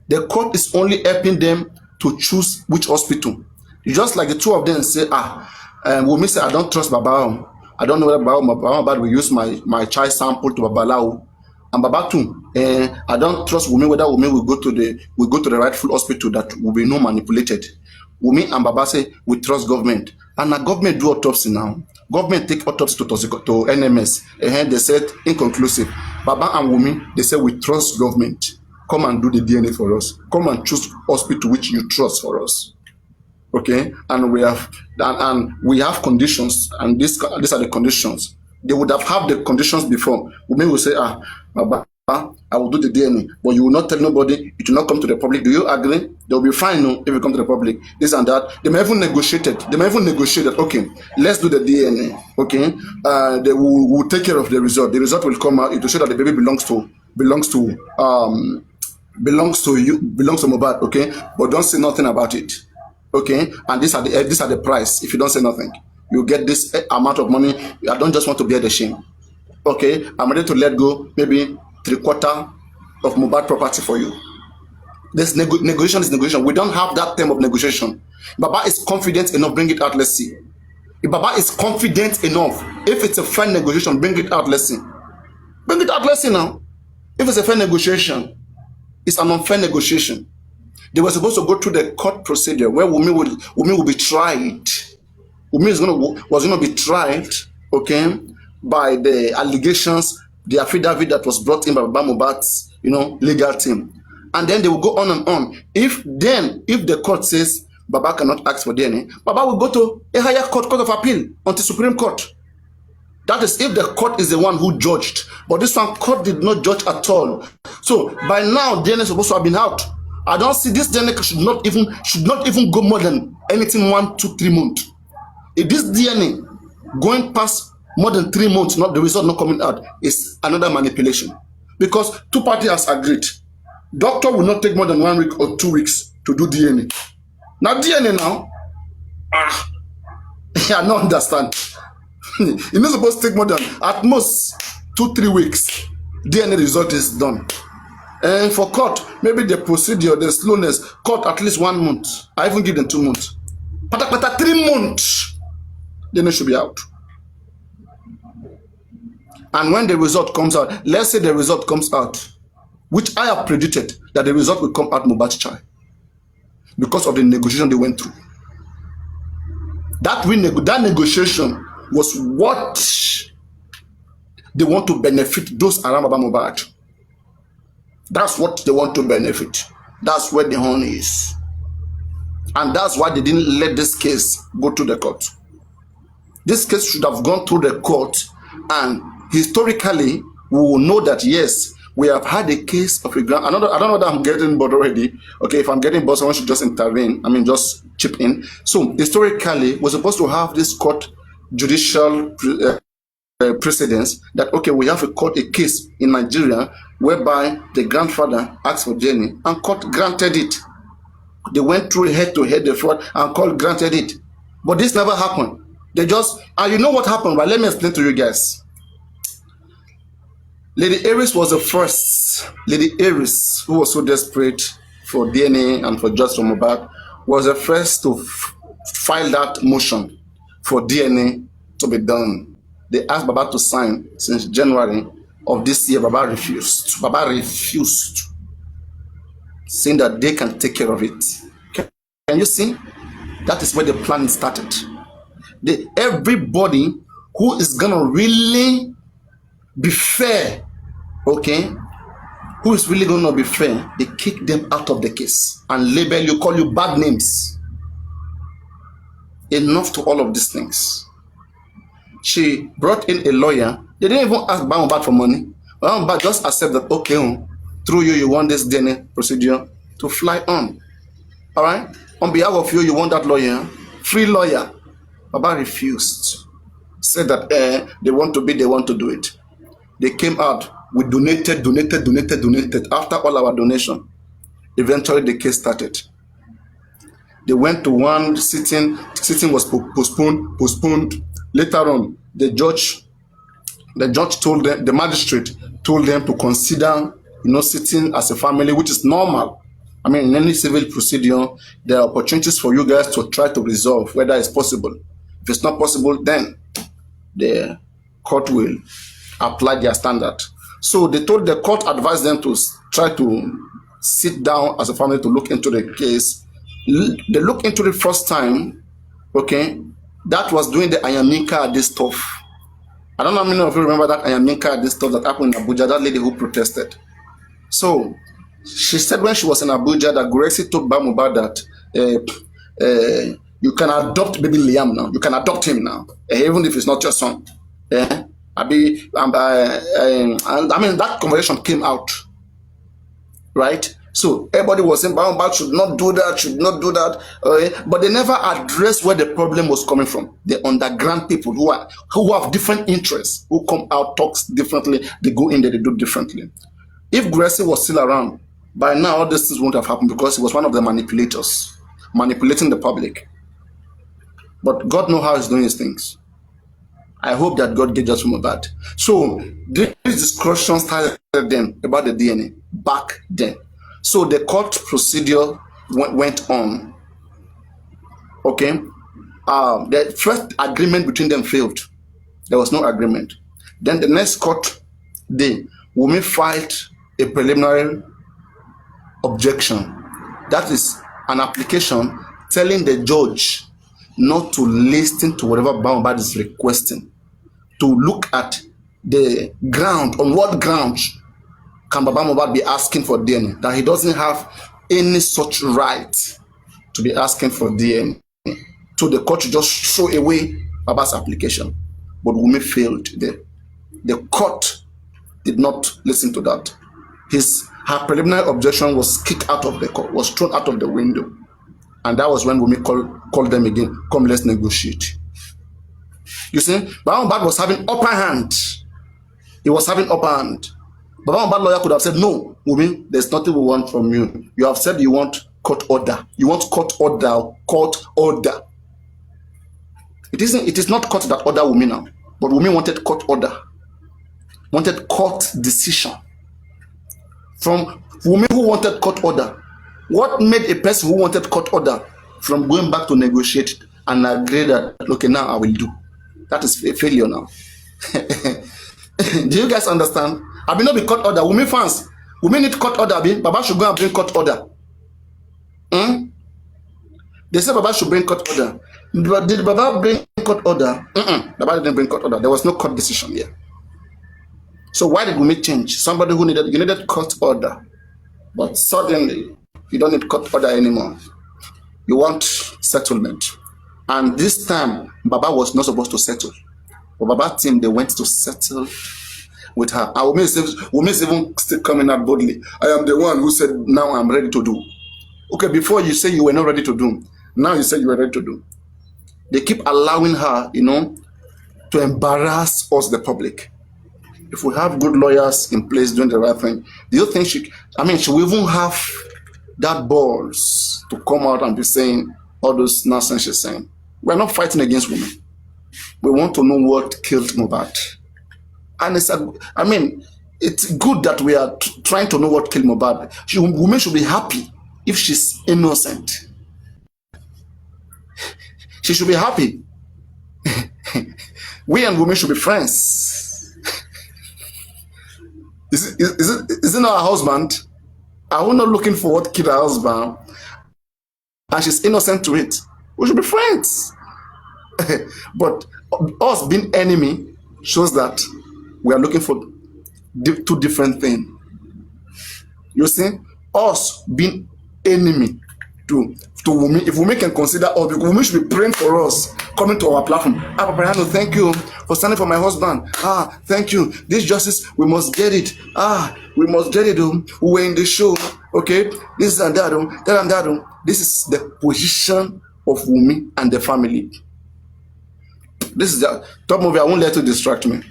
The court is only helping them to choose which hospital. Just like the two of them say, Wumi say, I don't trust Baba. I don't know whether Baba will use my child sample to Babalao. And Baba too, I don't trust Wumi whether Wumi will go to the rightful hospital that will be not manipulated. Wumi and Baba say we trust government, and the government do autopsy now. Government take autopsy to NMS, and they said inconclusive. Baba and Wumi, they say we trust government. Come and do the DNA for us. Come and choose hospital which you trust for us. Okay, and we have conditions, and these are the conditions. They would have had the conditions before. Wumi will say, Baba, I will do the DNA, but you will not tell nobody. It will not come to the public. Do you agree? They will be fine if you come to the public. This and that. They may even negotiated. Okay, let's do the DNA. Okay, they will take care of the result. The result will come out. It will show that the baby belongs to Mohbad. Okay, but don't say nothing about it. Okay, and these are the price. If you don't say nothing, you get this amount of money. I don't just want to bear the shame. Okay, I'm ready to let go maybe 3/4 of Mohbad property for you. This negotiation is negotiation. We don't have that term of negotiation. Baba is confident enough, bring it out, let's see. If Baba is confident enough, if it's a fair negotiation, bring it out, let's see. Bring it out, let's see now. If it's a fair negotiation, it's an unfair negotiation. They were supposed to go through the court procedure where Wumi will be tried. Wumi was going to be tried, okay, by the allegations, the affidavit that was brought in by Baba Mohbad's, legal team. And then they will go on and on. If the court says Baba cannot ask for DNA, Baba will go to a higher court of appeal, until Supreme Court. That is if the court is the one who judged. But this one, court did not judge at all. So by now, DNA is supposed to have been out. I don't see this DNA should not even go more than anything 1, 2, 3 months. If this DNA going past more than 3 months, not the result not coming out, is another manipulation. Because two parties has agreed. Doctor will not take more than 1 week or 2 weeks to do DNA. Now DNA now, I don't understand. It's not supposed to take more than at most 2, 3 weeks. DNA result is done. And for court, maybe the procedure, the slowness, court at least 1 month. I even give them 2 months. But 3 months, then it should be out. And when the result comes out, let's say the result comes out, which I have predicted that the result will come out Mohbad's child, because of the negotiation they went through. That negotiation was what they want to benefit those around Baba Mohbad. That's what they want to benefit. That's where the honey is. And that's why they didn't let this case go to the court. This case should have gone through the court, and historically, we will know that yes, we have had a case of a grand. I don't know that I'm getting bored already. Okay, if I'm getting bored, someone should just intervene. I mean, just chip in. So historically, we're supposed to have this court judicial precedence that okay, we have a case in Nigeria whereby the grandfather asked for Jenny and court granted it. They went through head to head, the fraud, and court granted it. But this never happened. They just, and you know what happened? But let me explain to you guys. Lady Aries was the first. Lady Aries, who was so desperate for DNA and for justice for Mohbad, was the first to file that motion for DNA to be done. They asked Baba to sign since January of this year. Baba refused. Baba refused, saying that they can take care of it. Can you see? That is where the plan started. Everybody who is gonna really be fair, okay, who is really gonna be fair, they kick them out of the case and label you, call you bad names. Enough to all of these things. She brought in a lawyer. They didn't even ask Mohbad for money. Mohbad just accept that, okay, through you want this DNA procedure to fly on. All right? On behalf of you want that lawyer, free lawyer. Baba refused. Said that they want to do it. They came out, we donated. After all our donation, eventually the case started. They went to one sitting was postponed. Later on, the judge told them, the magistrate told them to consider, sitting as a family, which is normal. I mean, in any civil procedure, there are opportunities for you guys to try to resolve whether it's possible. If it's not possible, then the court will apply their standard. So they told the court, advised them to try to sit down as a family to look into the case. They looked into it first time, okay? That was during the Ayaminka this stuff. I don't know how many of you remember that Ayaminka this stuff that happened in Abuja, that lady who protested. So she said when she was in Abuja that Gracie told Mohbad that you can adopt baby Liam now. You can adopt him now, even if it's not your son. I mean, that conversation came out, right? So everybody was saying Mohbad should not do that, but they never addressed where the problem was coming from. The underground people who have different interests, who come out, talks differently, they go in there, they do differently. If Gracie was still around, by now all these things wouldn't have happened because he was one of the manipulators, manipulating the public. But God knows how he's doing his things. I hope that God gave us from Mohbad. So this discussion started then about the DNA back then. So the court procedure went on. Okay. The first agreement between them failed. There was no agreement. Then the next court day, Wunmi filed a preliminary objection. That is an application telling the judge not to listen to whatever Mohbad is requesting, to look at the ground, on what grounds can Baba Mohbad be asking for DNA, that he doesn't have any such right to be asking for DNA. So the court just throw away Baba's application. But Wunmi failed there. The court did not listen to that. Her preliminary objection was kicked out of the court, was thrown out of the window. And that was when Wunmi called them again, come, let's negotiate. You see, Baba Mohbad was having upper hand. He was having upper hand. Baba Mohbad lawyer could have said, no, Wunmi, there's nothing we want from you. You have said you want court order. You want court order, court order. It is not court that order Wunmi now, but Wunmi wanted court order, wanted court decision. From Wunmi who wanted court order, what made a person who wanted court order from going back to negotiate and agree that, okay, now I will do? That is a failure now. Do you guys understand? I will not be court order. Wunmi fans, Wunmi need court order. Baba should go and bring court order. They say Baba should bring court order. But did Baba bring court order? Baba didn't bring court order. There was no court decision here. So why did Wunmi change? Somebody who needed court order, but suddenly you don't need court order anymore. You want settlement. And this time, Baba was not supposed to settle. But Baba team, they went to settle with her. And Wunmi is even still coming out boldly. I am the one who said, now I'm ready to do. Okay, before you say you were not ready to do. Now you say you were ready to do. They keep allowing her, to embarrass us, the public. If we have good lawyers in place doing the right thing, do you think she will even have that balls to come out and be saying all those nonsense she's saying? We're not fighting against women. We want to know what killed Mohbad. And it's good that we are trying to know what killed Mohbad. Women should be happy if she's innocent. She should be happy. We and women should be friends. Is it not her husband? Are we not looking for what killed her husband? And she's innocent to it. We should be friends. But us being enemy shows that we are looking for two different things. You see, us being enemy to women, if women can consider us, because women should be praying for us, coming to our platform. Papariano, thank you for standing for my husband. Thank you. This justice, we must get it. We must get it. We're in the show. Okay, this and that. That and that. This is the position of women and the family. This is the top movie. I won't let you distract me.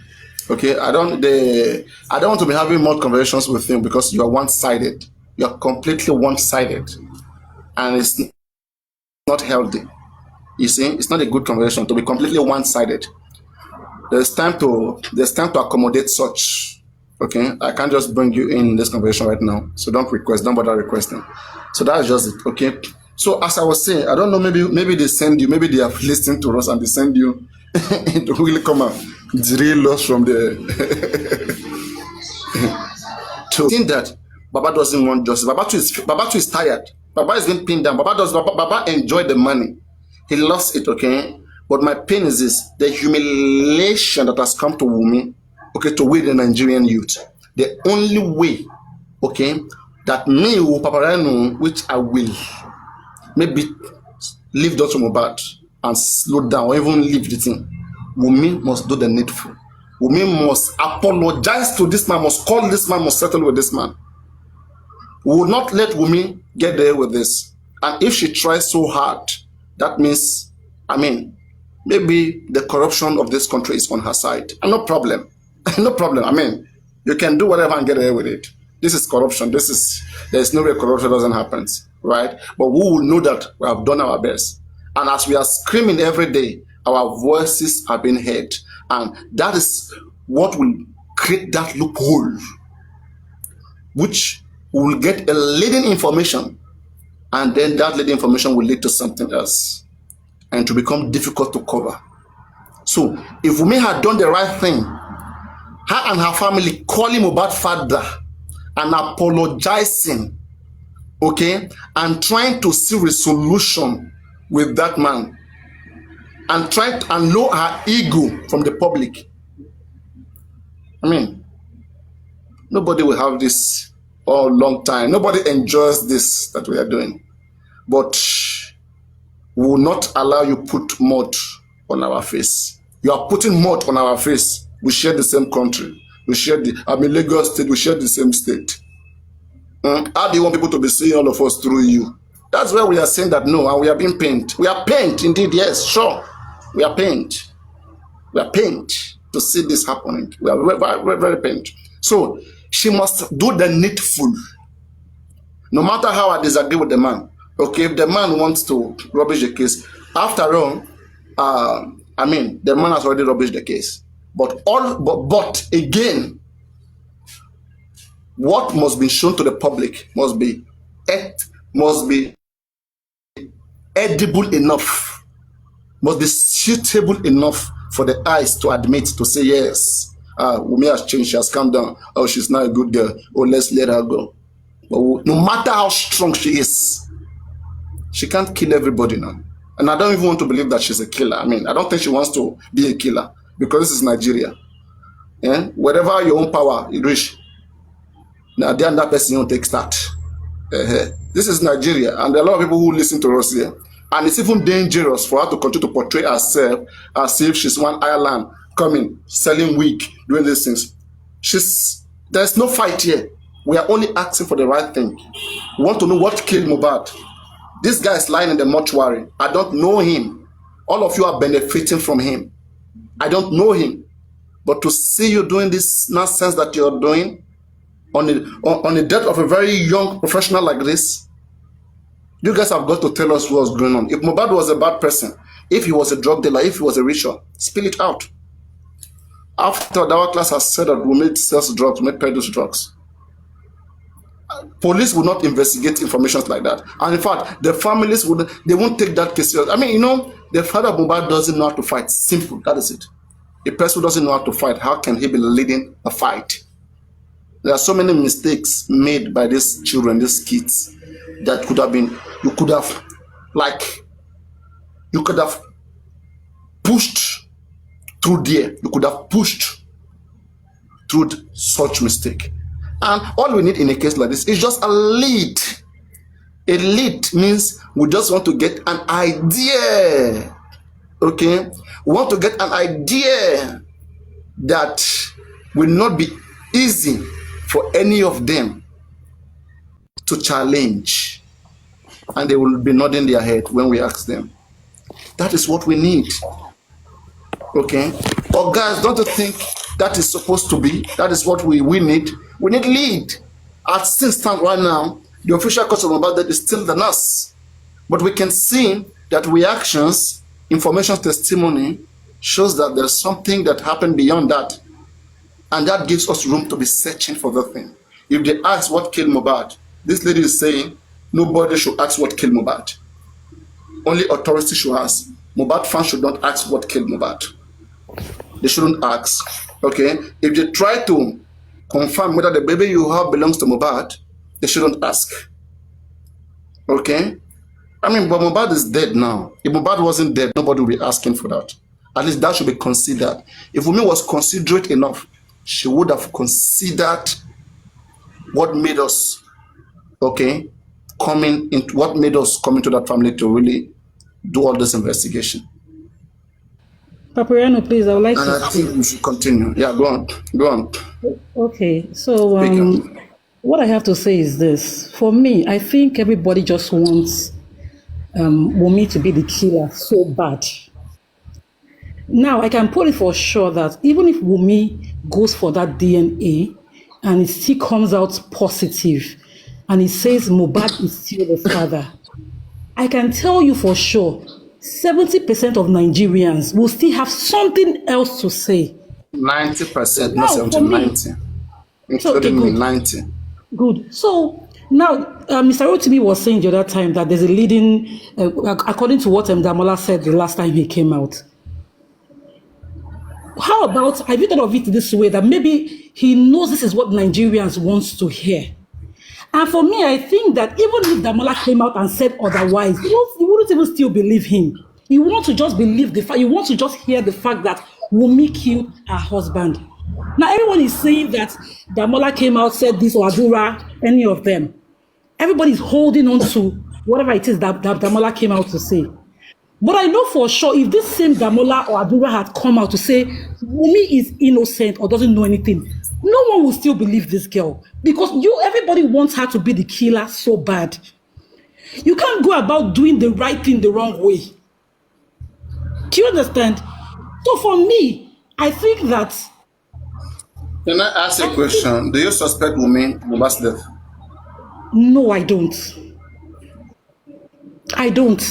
Okay, I don't want to be having more conversations with you because you are one-sided. You are completely one-sided, and it's not healthy. You see, it's not a good conversation to be completely one-sided. There's time to accommodate such. Okay, I can't just bring you in this conversation right now. So don't bother requesting. So that's just it. Okay. So as I was saying, I don't know. Maybe they send you. Maybe they have listened to us and they send you to really come and drill us from the. To think that Baba doesn't want justice. Baba too is tired. Baba is being pinned down. Baba enjoyed the money. He lost it, okay? But my pain is this: the humiliation that has come to Wunmi, okay, to we the Nigerian youth. The only way, okay, that me, Papariano, which I will maybe leave Dr. Mohbad and slow down or even leave the thing, Wunmi must do the needful. Wunmi must apologize to this man, must call this man, must settle with this man. We will not let Wunmi get there with this. And if she tries so hard, that means, maybe the corruption of this country is on her side. And no problem. No problem. You can do whatever and get away with it. This is corruption. There's no way corruption doesn't happen, right? But we will know that we have done our best. And as we are screaming every day, our voices are being heard. And that is what will create that loophole, which will get a leading information. And then that leading information will lead to something else and to become difficult to cover. So if Wunmi had done the right thing, her and her family calling Mohbad father and apologizing, okay, and trying to see resolution with that man, and trying to unload her ego from the public. Nobody will have this for a long time. Nobody enjoys this that we are doing. But we will not allow you put mud on our face. You are putting mud on our face. We share the same country. Lagos State, we share the same state. How do you want people to be seeing all of us through you? That's where we are saying that no, and we are being pained. We are pained, indeed, yes, sure. We are pained. We are pained to see this happening. We are very, very, very pained. So she must do the needful. No matter how I disagree with the man. Okay, if the man wants to rubbish the case, after all, the man has already rubbished the case. But again, what must be shown to the public must be edible enough, must be suitable enough for the eyes to admit, to say, yes, Wunmi has changed, she has calmed down, oh, she's not a good girl, oh, let's let her go. But no matter how strong she is, she can't kill everybody now. And I don't even want to believe that she's a killer. I don't think she wants to be a killer, because this is Nigeria. Yeah? Wherever your own power you reach, now then that person will take start. This is Nigeria, and there are a lot of people who listen to us here. And it's even dangerous for her to continue to portray herself as if she's one Ireland coming, selling wig, doing these things. There's no fight here. We are only asking for the right thing. We want to know what killed Mohbad. This guy is lying in the mortuary. I don't know him. All of you are benefiting from him. I don't know him. But to see you doing this nonsense that you're doing on the death of a very young professional like this, you guys have got to tell us what's going on. If Mohbad was a bad person, if he was a drug dealer, if he was a ritual, spill it out. After our class has said that we made sales drugs, we made peddle drugs, police will not investigate information like that. And in fact, the families they won't take that case serious. I mean, the father of Mohbad doesn't know how to fight. Simple, that is it. A person who doesn't know how to fight, how can he be leading a fight? There are so many mistakes made by these children, these kids, that could have been, you could have pushed through there. You could have pushed through such mistake. And all we need in a case like this is just a lead. A lead means we just want to get an idea. Okay? We want to get an idea that will not be easy for any of them to challenge. And they will be nodding their head when we ask them. That is what we need. Okay? But guys, don't you think that is supposed to be? That is what we need. We need lead. As things stand right now, the official cause of Mohbad death is still the nurse. But we can see that reactions, information, testimony shows that there's something that happened beyond that. And that gives us room to be searching for the thing. If they ask what killed Mohbad, this lady is saying nobody should ask what killed Mohbad. Only authority should ask. Mohbad fans should not ask what killed Mohbad. They shouldn't ask. Okay? If they try to confirm whether the baby you have belongs to Mohbad, they shouldn't ask. Okay? I mean, but Mohbad is dead now. If Mohbad wasn't dead, nobody would be asking for that. At least that should be considered. If Wunmi was considerate enough, she would have considered what made us, okay, what made us come into that family to really do all this investigation. Papariano, please, I would like and to... I think we should continue. Yeah, go on. Go on. Okay, so what I have to say is this. For me, I think everybody just wants Wunmi to be the killer so bad. Now, I can put it for sure that even if Wunmi goes for that DNA and it still comes out positive and it says Mohbad is still the father, I can tell you for sure 70% of Nigerians will still have something else to say. 90%, not 70, 90. Including me, 90. Good. So now, Mr. Rotimi was saying the other time that there's a leading, according to what Damola said the last time he came out. How about, have you thought of it this way, that maybe he knows this is what Nigerians want to hear? And for me, I think that even if Damola came out and said otherwise, you wouldn't even still believe him. You want to just believe the fact, you want to just hear the fact that Wunmi killed her husband. Now, everyone is saying that Damola came out, said this, or Adura, any of them. Everybody's holding on to whatever it is that Damola came out to say. But I know for sure if this same Damola or Adura had come out to say Wunmi is innocent or doesn't know anything, no one will still believe this girl, because everybody wants her to be the killer so bad. You can't go about doing the right thing the wrong way. Do you understand? So for me, I think that... Can I ask a question? Do you suspect Mohbad's death? No, I don't. I don't.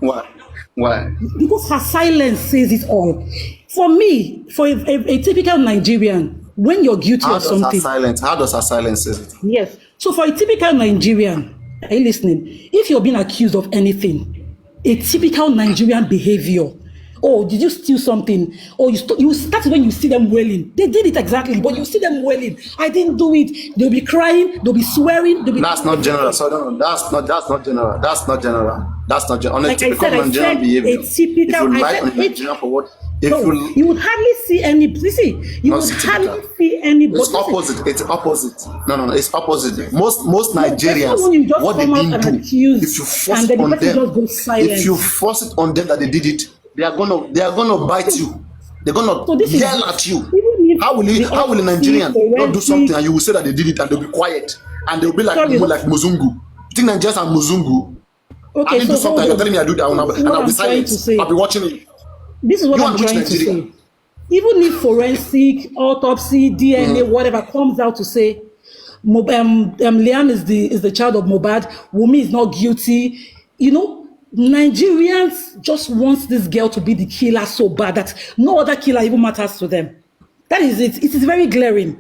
Why? Why? Because her silence says it all. For me, for a typical Nigerian, when you're guilty of something... How does her silence say it? Yes. So for a typical Nigerian, are you listening? If you're being accused of anything, a typical Nigerian behavior, oh, did you steal something? Or that's when you see them wailing. They did it exactly, but you see them wailing. I didn't do it. They'll be crying, they'll be swearing. That's not general. So no, that's not general. That's not general. That's not general. On a like typical Nigerian behavior. If you lie on Nigerian for what? You would hardly see any. You see, you would hardly see anybody. It's opposite. It's opposite. No. It's opposite. Most Nigerians, what they didn't do, if you force it on them, if you force it on them that they did it, they are gonna bite you. They're gonna yell at you. How will a Nigerian not do something and you will say that they did it and they'll be quiet and they'll be like Muzungu? You think Nigerians are Muzungu? Okay, I didn't do something. You're telling me I do it, and I'll be silent. I'll be watching it. This is what I'm trying to say. Even if forensic, autopsy, DNA, whatever comes out to say Liam is the child of Mohbad, Wunmi is not guilty, Nigerians just want this girl to be the killer so bad that no other killer even matters to them. That is it. It is very glaring.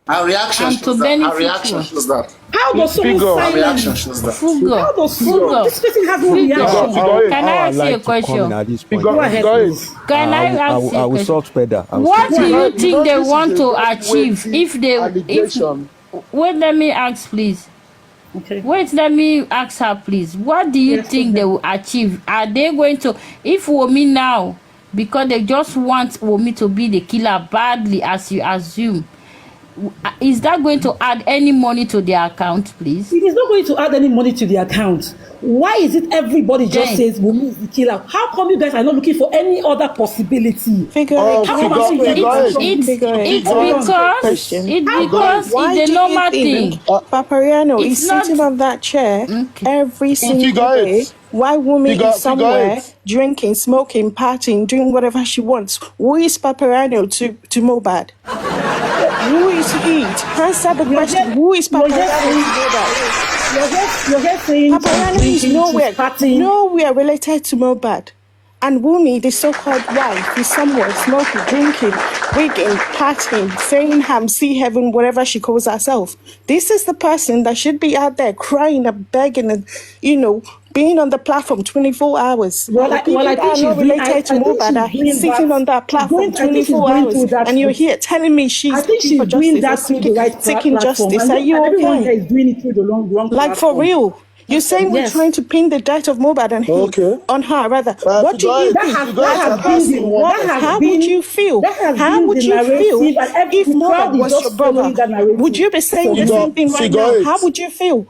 Our reaction shows that. How does someone silence? How does someone? This person has no reaction. Can I ask you a question? Go ahead. Can I ask you a question? What do you think they want to achieve wait, let me ask, please. Okay. Wait, let me ask her, please. What do you think they will achieve? Are they going to, if Wunmi now, because they just want Wunmi to be the killer badly, as you assume, is that going to add any money to their account, please? It is not going to add any money to the account. Why is it everybody just says Wunmi is the killer? How come you guys are not looking for any other possibility? It's because it's a normal thing. Papariano is sitting on that chair every single day while Wunmi is somewhere drinking, smoking, partying, doing whatever she wants. Who is Papariano to Mohbad? Who is he? Answer the question. Who is Papariano to Mohbad? You're just saying Papariano is nowhere related to Mohbad. And Wunmi, the so-called wife, is somewhere smoking, drinking, wigging, partying, saying see heaven, whatever she calls herself. This is the person that should be out there crying and begging and, being on the platform 24 hours. I think she's related to Mohbad. Sitting on that platform 24 hours. And you're here telling me she's doing that through the right seeking justice. Are you everyone okay? is doing it through the wrong like platform. For real. You're saying we're trying to pin the death of Mohbad and on her, rather. What do you think? How would you feel? How would you feel if Mohbad was your brother? Would you be saying the same thing right now? How would you feel?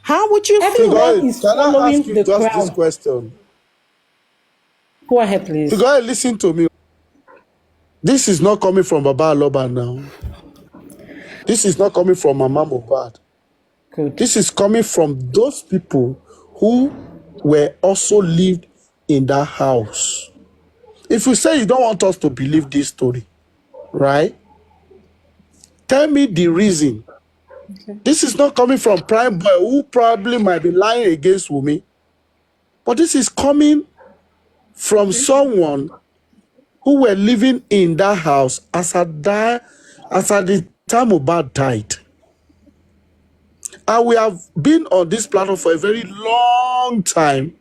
How would you feel? Can I ask you just this question? Go ahead, please. Go ahead, listen to me. This is not coming from Baba Aloba now. This is not coming from Mama Mohbad. This is coming from those people who were also lived in that house. If you say you don't want us to believe this story, right? Tell me the reason. Okay. This is not coming from Prime Boy, who probably might be lying against Wunmi. But this is coming from someone who were living in that house as at the time Mohbad died. And we have been on this platform for a very long time.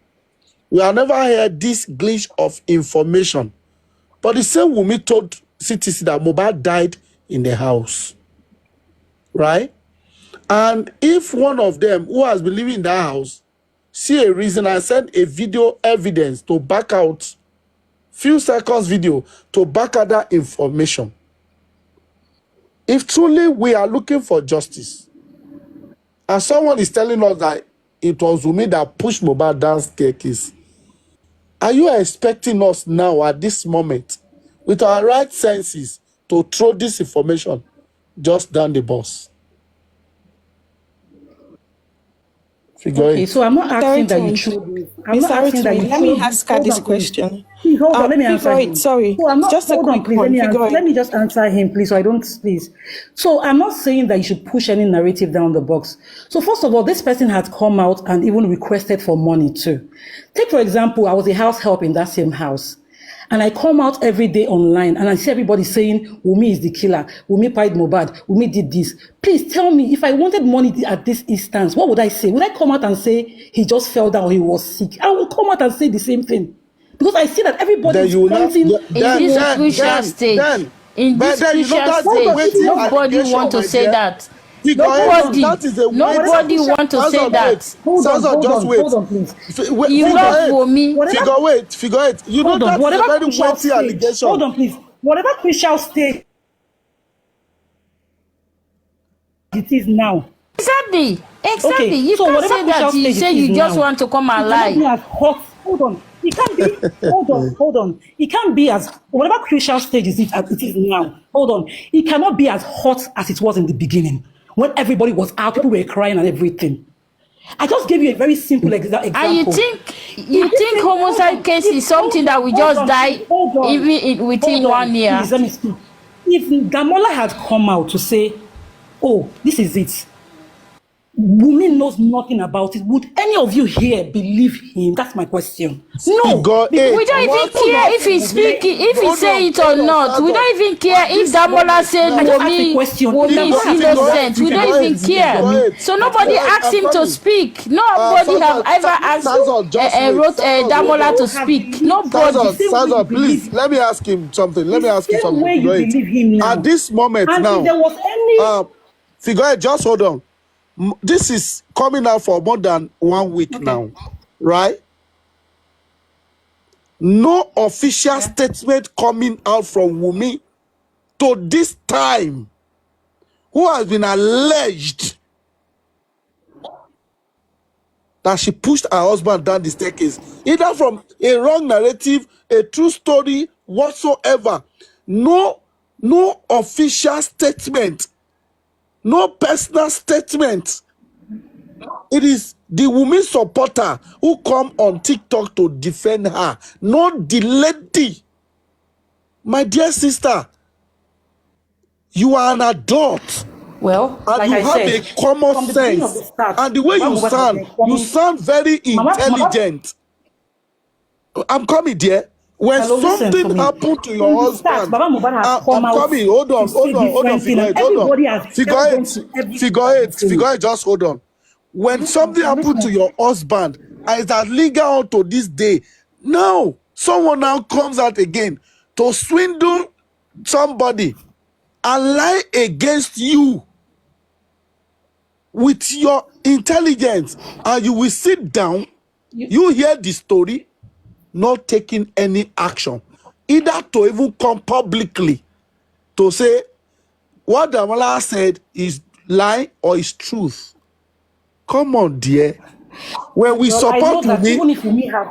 We have never heard this glitch of information. But the same Wunmi told CTC that Mohbad died in the house. Right? And if one of them who has been living in that house see a reason and send a video evidence to back out, few seconds video to back out that information. If truly we are looking for justice, and someone is telling us that it was Wunmi that pushed Mohbad down staircase, are you expecting us now at this moment, with our right senses, to throw this information just down the bus? Okay, so I'm not asking that you should. I'm not asking that you should. Let me ask her this question. Please hold on. Let me answer him. Sorry. So I'm not. Just hold on, please. Let me just answer him, please. So I don't, please. So I'm not saying that you should push any narrative down the box. So first of all, this person had come out and even requested for money too. Take for example, I was a house help in that same house. And I come out every day online and I see everybody saying, Wunmi is the killer. Wunmi pied Mohbad. Wunmi did this. Please tell me, if I wanted money at this instance, what would I say? Would I come out and say he just fell down or he was sick? I will come out and say the same thing. Because I see that everybody is pointing in this crucial stage. In this crucial stage, nobody wants to say that. Nobody, that is a nobody want to say that. Hold on, please. You love for me. Figure eight. You know that is a very weighty allegation. Hold on, please. Whatever crucial stage it is now. Exactly. Okay, You so can't say that. You say you just want to come and lie. Hold on. It can't be. Hold on. It can't be as whatever crucial stage is it as it is now. Hold on. It cannot be as hot as it was in the beginning when everybody was out, people were crying and everything. I just gave you a very simple example. And you think homicide case is something that we just die even within 1 year? Please, let me speak. If Damola had come out to say, "Oh, this is it," Woman knows nothing about it. Would any of you here believe him? That's my question. No. We don't even care if he's speaking, if he say it or not. We don't even care if Damola said Womi is innocent. We don't even care. So nobody asked him to speak. Nobody have ever asked wrote Damola to speak. Nobody. Sazor, please, let me ask him something. At this moment now, there was any... Figure, just hold on. This is coming out for more than 1 week now, right? No official statement coming out from Wunmi to this time, who has been alleged that she pushed her husband down the staircase, either from a wrong narrative, a true story, whatsoever. No official statement. No personal statement. It is the Wunmi supporter who come on TikTok to defend her, not the lady. My dear sister, you are an adult. Well, and like you I have said, a common sense. And the way you sound very intelligent. I'm coming there. When something happened to your husband, I'm coming. Hold on. Figure eight, just hold on. When something happened to your husband, and it has lingered on to this day, now someone now comes out again to swindle somebody and lie against you with your intelligence, and you will sit down, you hear the story, not taking any action, either to even come publicly to say what Damola said is lie or is truth. Come on, dear. When we support Wunmi, even if Wunmi had,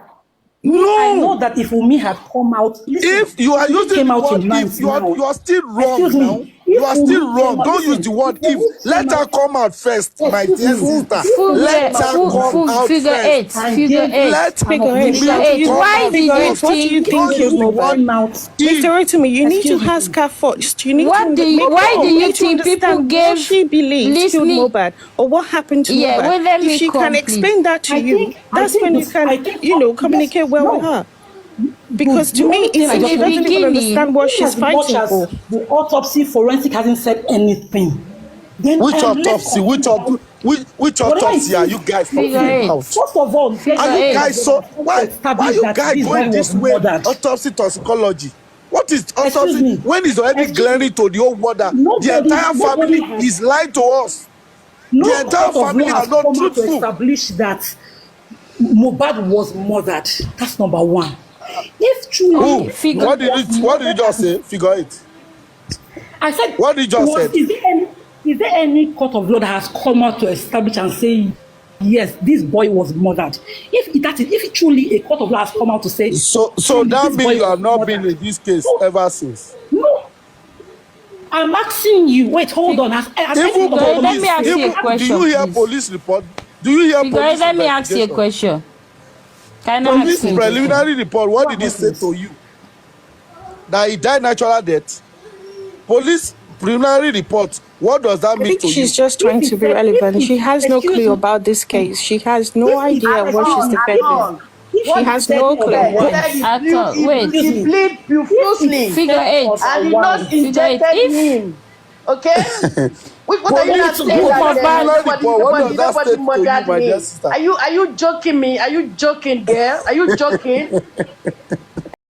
I know that if Wunmi had come out, if you are using the word if, you are still wrong now. You are still wrong. Don't use the word if. Let her come out first, my dear sister. Let her come out first. Let Why did you think you Mohbad? Mr. Rotimi, you need to ask her first. You need why do you think people gave she believes killed Mohbad or what happened to Mohbad? If she can explain that to you, that's when you can, communicate well with her. Because to me, she doesn't even understand what she's fighting for. The autopsy forensic hasn't said anything. Which autopsy? Which autopsy are you guys talking about? First of all, are you guys so why you guys going this way? Autopsy toxicology. What is autopsy? When it's already glaring to the whole world that the entire family is lying to us. The entire family are not truthful. To establish that Mohbad was murdered. That's number one. If truly, what did you just say? Figure it. I said. What did you just say? Is there any court of law that has come out to establish and say, yes, this boy was murdered? If truly a court of law has come out to say, so that means you have not been in this case ever since. No. I'm asking you. Wait, hold on. Let me ask you a question. Do you hear police report? Do you hear police? Let me ask you a question. Police preliminary report, what did he say to you? That he died natural death? Police preliminary report, what does that mean to you? She's just trying to be relevant. She has no clue about this case. She has no idea what she's defending. She has no clue. Wait. He plead profusely. Figure eight. And the nurse injected him. Okay? What are you not saying that nobody murdered me? Are you joking me? Are you joking, girl? Are you joking?